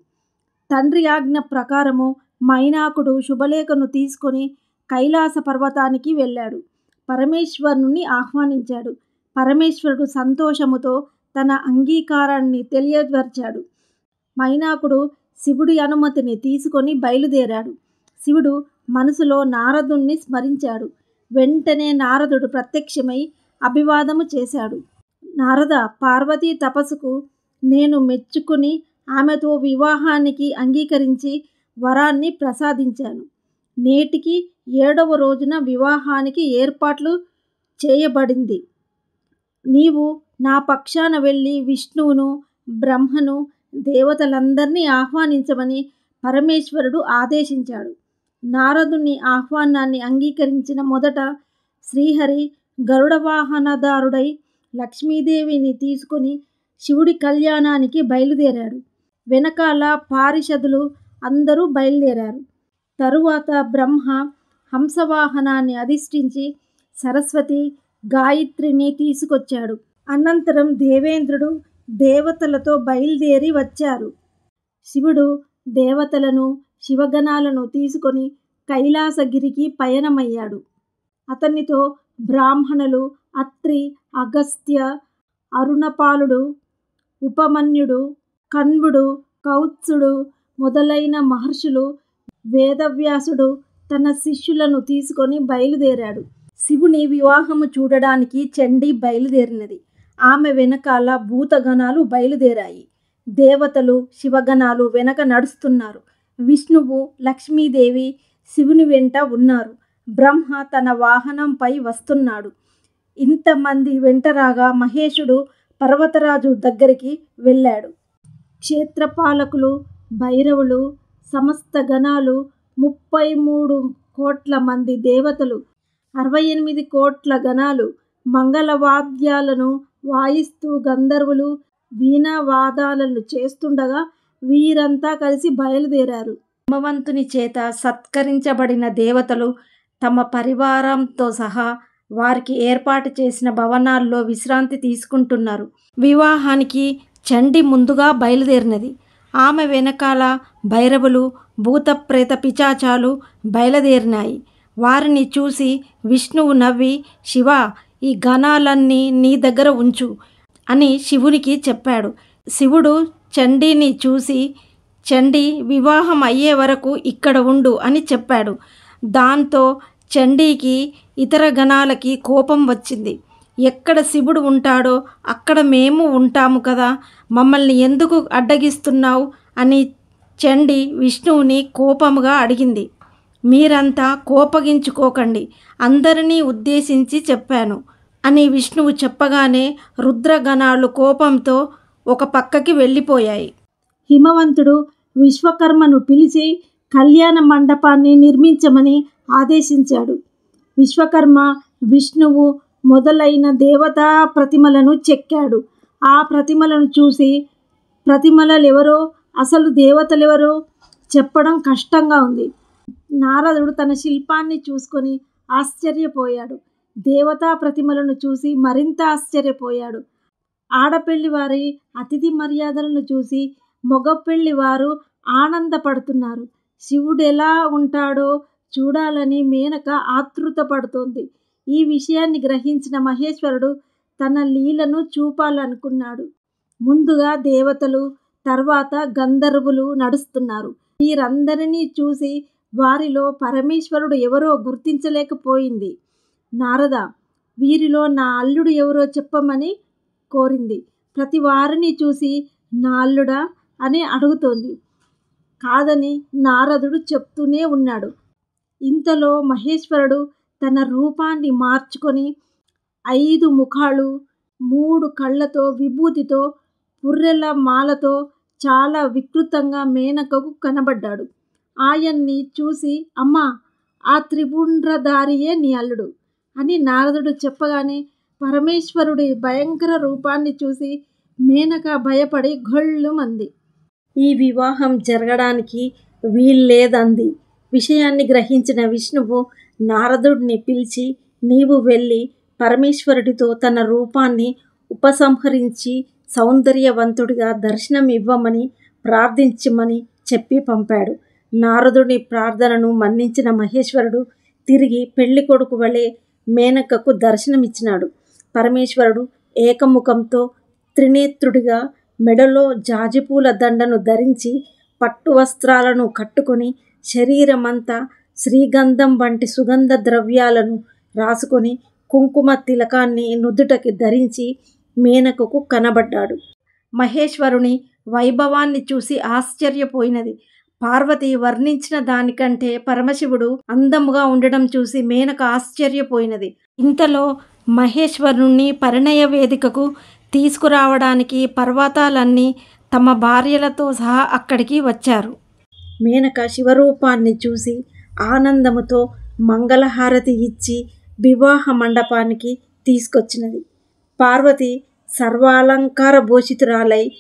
తండ్రి ఆజ్ఞ ప్రకారము మైనాకుడు శుభలేఖను తీసుకొని కైలాస పర్వతానికి వెళ్ళాడు. పరమేశ్వరుని ఆహ్వానించాడు. పరమేశ్వరుడు సంతోషముతో తన అంగీకారాన్ని తెలియపరిచాడు. మైనాకుడు శివుడి అనుమతిని తీసుకొని బయలుదేరాడు. శివుడు మనసులో నారదుణ్ణి స్మరించాడు. వెంటనే నారదుడు ప్రత్యక్షమై అభివాదము చేశాడు. నారద, పార్వతీ తపస్సుకు నేను మెచ్చుకుని ఆమెతో వివాహానికి అంగీకరించి వరాన్ని ప్రసాదించాను. నేటికి 7వ రోజున వివాహానికి ఏర్పాట్లు చేయబడింది. నీవు నా పక్షాన వెళ్ళి విష్ణువును, బ్రహ్మను, దేవతలందరినీ ఆహ్వానించమని పరమేశ్వరుడు ఆదేశించాడు. నారదుని ఆహ్వానాన్ని అంగీకరించిన మొదట శ్రీహరి గరుడ వాహనదారుడై లక్ష్మీదేవిని తీసుకొని శివుడి కళ్యాణానికి బయలుదేరాడు. వెనకాల పారిషదులు అందరూ బయలుదేరారు. తరువాత బ్రహ్మ హంసవాహనాన్ని అధిష్ఠించి సరస్వతి, గాయత్రిని తీసుకొచ్చాడు. అనంతరం దేవేంద్రుడు దేవతలతో బయలుదేరి వచ్చారు. శివుడు దేవతలను, శివగణాలను తీసుకొని కైలాసగిరికి పయనమయ్యాడు. అతనితో బ్రాహ్మణులు, అత్రి, అగస్త్య, అరుణపాలుడు, ఉపమన్యుడు, కణ్వుడు, కౌత్సుడు మొదలైన మహర్షులు, వేదవ్యాసుడు తన శిష్యులను తీసుకొని బయలుదేరాడు. శివుని వివాహము చూడడానికి చండీ బయలుదేరినది. ఆమె వెనకాల భూతగణాలు బయలుదేరాయి. దేవతలు, శివగణాలు వెనక నడుస్తున్నారు. విష్ణువు, లక్ష్మీదేవి శివుని వెంట ఉన్నారు. బ్రహ్మ తన వాహనంపై వస్తున్నాడు. ఇంతమంది వెంటరాగా మహేశుడు పర్వతరాజు దగ్గరికి వెళ్ళాడు. క్షేత్రపాలకులు, భైరవులు, సమస్త గణాలు, 33 కోట్ల మంది దేవతలు, 68 కోట్ల గణాలు మంగళవాద్యాలను వాయిస్తూ గంధర్వులు వీణావాదాలను చేస్తుండగా వీరంతా కలిసి బయలుదేరారు. హిమవంతుని చేత సత్కరించబడిన దేవతలు తమ పరివారంతో సహా వారికి ఏర్పాటు చేసిన భవనాల్లో విశ్రాంతి తీసుకుంటున్నారు. వివాహానికి చండి ముందుగా బయలుదేరినది. ఆమె వెనకాల భైరవులు, భూత ప్రేత పిశాచాలు బయలుదేరినాయి. వారిని చూసి విష్ణువు నవ్వి, శివ, ఈ గణాలన్నీ నీ దగ్గర ఉంచు అని శివునికి చెప్పాడు. శివుడు చండీని చూసి, చండీ, వివాహం అయ్యే వరకు ఇక్కడ ఉండు అని చెప్పాడు. దాంతో చండీకి, ఇతర గణాలకి కోపం వచ్చింది. ఎక్కడ శివుడు ఉంటాడో అక్కడ మేము ఉంటాము కదా, మమ్మల్ని ఎందుకు అడ్డగిస్తున్నావు అని చండి విష్ణువుని కోపముగా అడిగింది. మీరంతా కోపగించుకోకండి, అందరినీ ఉద్దేశించి చెప్పాను అని విష్ణువు చెప్పగానే రుద్రగణాలు కోపంతో ఒక పక్కకి వెళ్ళిపోయాయి. హిమవంతుడు విశ్వకర్మను పిలిచి కళ్యాణ మండపాన్ని నిర్మించమని ఆదేశించాడు. విశ్వకర్మ విష్ణువు మొదలైన దేవతా ప్రతిమలను చెక్కాడు. ఆ ప్రతిమలను చూసి ప్రతిమలెవరో, అసలు దేవతలెవరో చెప్పడం కష్టంగా ఉంది. నారదుడు తన శిల్పాన్ని చూసుకొని ఆశ్చర్యపోయాడు. దేవతా ప్రతిమలను చూసి మరింత ఆశ్చర్యపోయాడు. ఆడపెళ్లి వారి అతిథి మర్యాదలను చూసి మగపెళ్లి వారు ఆనందపడుతున్నారు. శివుడెలా ఉంటాడో చూడాలని మేనక ఆతృతపడుతోంది. ఈ విషయాన్ని గ్రహించిన మహేశ్వరుడు తన లీలను చూపాలనుకున్నాడు. ముందుగా దేవతలు, తర్వాత గంధర్వులు నడుస్తున్నారు. వీరందరినీ చూసి వారిలో పరమేశ్వరుడు ఎవరో గుర్తించలేకపోయింది. నారద, వీరిలో నా అల్లుడు ఎవరో చెప్పమని కోరింది. ప్రతి వారిని చూసి నా అల్లుడా అని అడుగుతోంది. కాదని నారదుడు చెప్తూనే ఉన్నాడు. ఇంతలో మహేశ్వరుడు తన రూపాన్ని మార్చుకొని 5 ముఖాలు, 3 కళ్ళతో, విభూతితో, పుర్రెల మాలతో చాలా వికృతంగా మేనకకు కనబడ్డాడు. ఆయన్ని చూసి, అమ్మా, ఆ త్రిపుండ్రధారియే నీ అల్లుడు అని నారదుడు చెప్పగానే పరమేశ్వరుడి భయంకర రూపాన్ని చూసి మేనక భయపడి గొల్లుమంది. ఈ వివాహం జరగడానికి వీల్లేదంది. విషయాన్ని గ్రహించిన విష్ణువు నారదుడిని పిలిచి, నీవు వెళ్ళి పరమేశ్వరుడితో తన రూపాన్ని ఉపసంహరించి సౌందర్యవంతుడిగా దర్శనం ఇవ్వమని ప్రార్థించమని చెప్పి పంపాడు. నారదుడి ప్రార్థనను మన్నించిన మహేశ్వరుడు తిరిగి పెళ్లి కొడుకు వలె మేనకకు దర్శనమిచ్చినాడు. పరమేశ్వరుడు ఏకముఖంతో త్రినేత్రుడిగా మెడలో జాజిపూల దండను ధరించి పట్టు వస్త్రాలను కట్టుకొని శరీరమంతా శ్రీగంధం వంటి సుగంధ ద్రవ్యాలను రాసుకొని కుంకుమ తిలకాన్ని నుదుటకి ధరించి మేనకకు కనబడ్డాడు. మహేశ్వరుని వైభవాన్ని చూసి ఆశ్చర్యపోయినది. పార్వతి వర్ణించిన దానికంటే పరమశివుడు అందముగా ఉండడం చూసి మేనక ఆశ్చర్యపోయినది. ఇంతలో మహేశ్వరుణ్ణి పరిణయ వేదికకు తీసుకురావడానికి పర్వతాలన్నీ తమ భార్యలతో సహా అక్కడికి వచ్చారు. మేనక శివరూపాన్ని చూసి ఆనందముతో మంగళహారతి ఇచ్చి వివాహ మండపానికి తీసుకొచ్చినది. పార్వతి సర్వాలంకార భూషితురాలై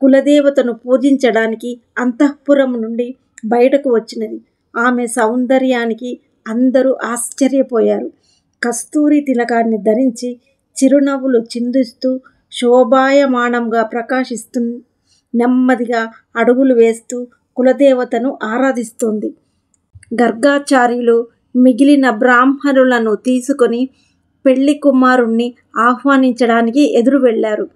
కులదేవతను పూజించడానికి అంతఃపురం నుండి బయటకు వచ్చినది. ఆమె సౌందర్యానికి అందరూ ఆశ్చర్యపోయారు. కస్తూరి తిలకాన్ని ధరించి చిరునవ్వులు చిందిస్తూ శోభాయమానంగా ప్రకాశిస్తూ నెమ్మదిగా అడుగులు వేస్తూ కులదేవతను ఆరాధిస్తోంది. గర్గాచార్యులు మిగిలిన బ్రాహ్మణులను తీసుకొని పెళ్లి కుమారుణ్ణి ఆహ్వానించడానికి ఎదురు వెళ్ళారు.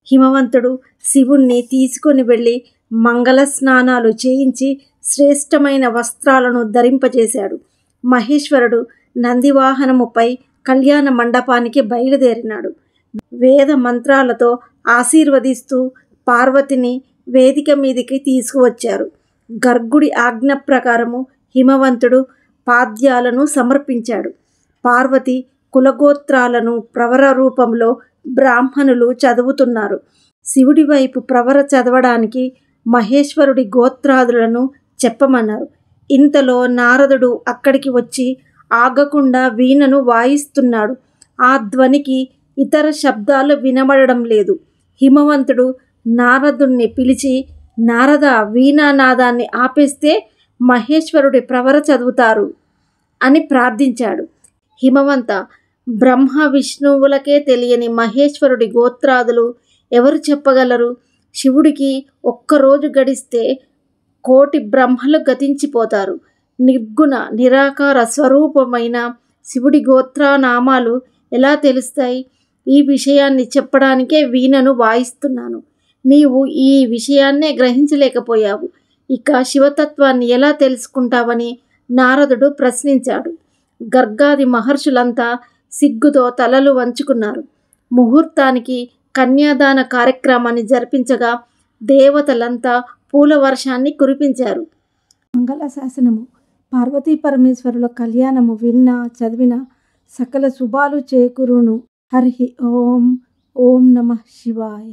హిమవంతుడు శివుణ్ణి తీసుకొని వెళ్ళి మంగళ స్నానాలు చేయించి శ్రేష్టమైన వస్త్రాలను ధరింపజేశాడు. మహేశ్వరుడు నందివాహనముపై కళ్యాణ మండపానికి బయలుదేరినాడు. వేద మంత్రాలతో ఆశీర్వదిస్తూ పార్వతిని వేదిక మీదికి తీసుకువచ్చారు. గర్గుడి ఆజ్ఞ ప్రకారము హిమవంతుడు పాద్యాలను సమర్పించాడు. పార్వతి కులగోత్రాలను ప్రవర రూపంలో బ్రాహ్మణులు చదువుతున్నారు. శివుడి వైపు ప్రవర చదవడానికి మహేశ్వరుడి గోత్రాదులను చెప్పమన్నారు. ఇంతలో నారదుడు అక్కడికి వచ్చి ఆగకుండా వీణను వాయిస్తున్నాడు. ఆ ధ్వనికి ఇతర శబ్దాలు వినబడడం లేదు. హిమవంతుడు నారదుణ్ణి పిలిచి, నారద, వీణానాదాన్ని ఆపేస్తే మహేశ్వరుడి ప్రవర చదువుతారు అని ప్రార్థించాడు. హిమవంత, బ్రహ్మ విష్ణువులకే తెలియని మహేశ్వరుడి గోత్రాదులు ఎవరు చెప్పగలరు? శివుడికి ఒక్కరోజు గడిస్తే కోటి బ్రహ్మలు గతించిపోతారు. నిర్గుణ నిరాకార స్వరూపమైన శివుడి గోత్రనామాలు ఎలా తెలుస్తాయి? ఈ విషయాన్ని చెప్పడానికే వీణను వాయిస్తున్నాను. నీవు ఈ విషయాన్నే గ్రహించలేకపోయావు. ఇక శివతత్వాన్ని ఎలా తెలుసుకుంటావని నారదుడు ప్రశ్నించాడు. గర్గాది మహర్షులంతా సిగ్గుతో తలలు వంచుకున్నారు. ముహూర్తానికి కన్యాదాన కార్యక్రమాన్ని జరిపించగా దేవతలంతా పూల వర్షాన్ని కురిపించారు. మంగళ శాసనము. పార్వతీ పరమేశ్వరుల కళ్యాణము విన్నా చదివిన సకల శుభాలు చేకూరును. హరి ఓం. ఓం నమః శివాయ.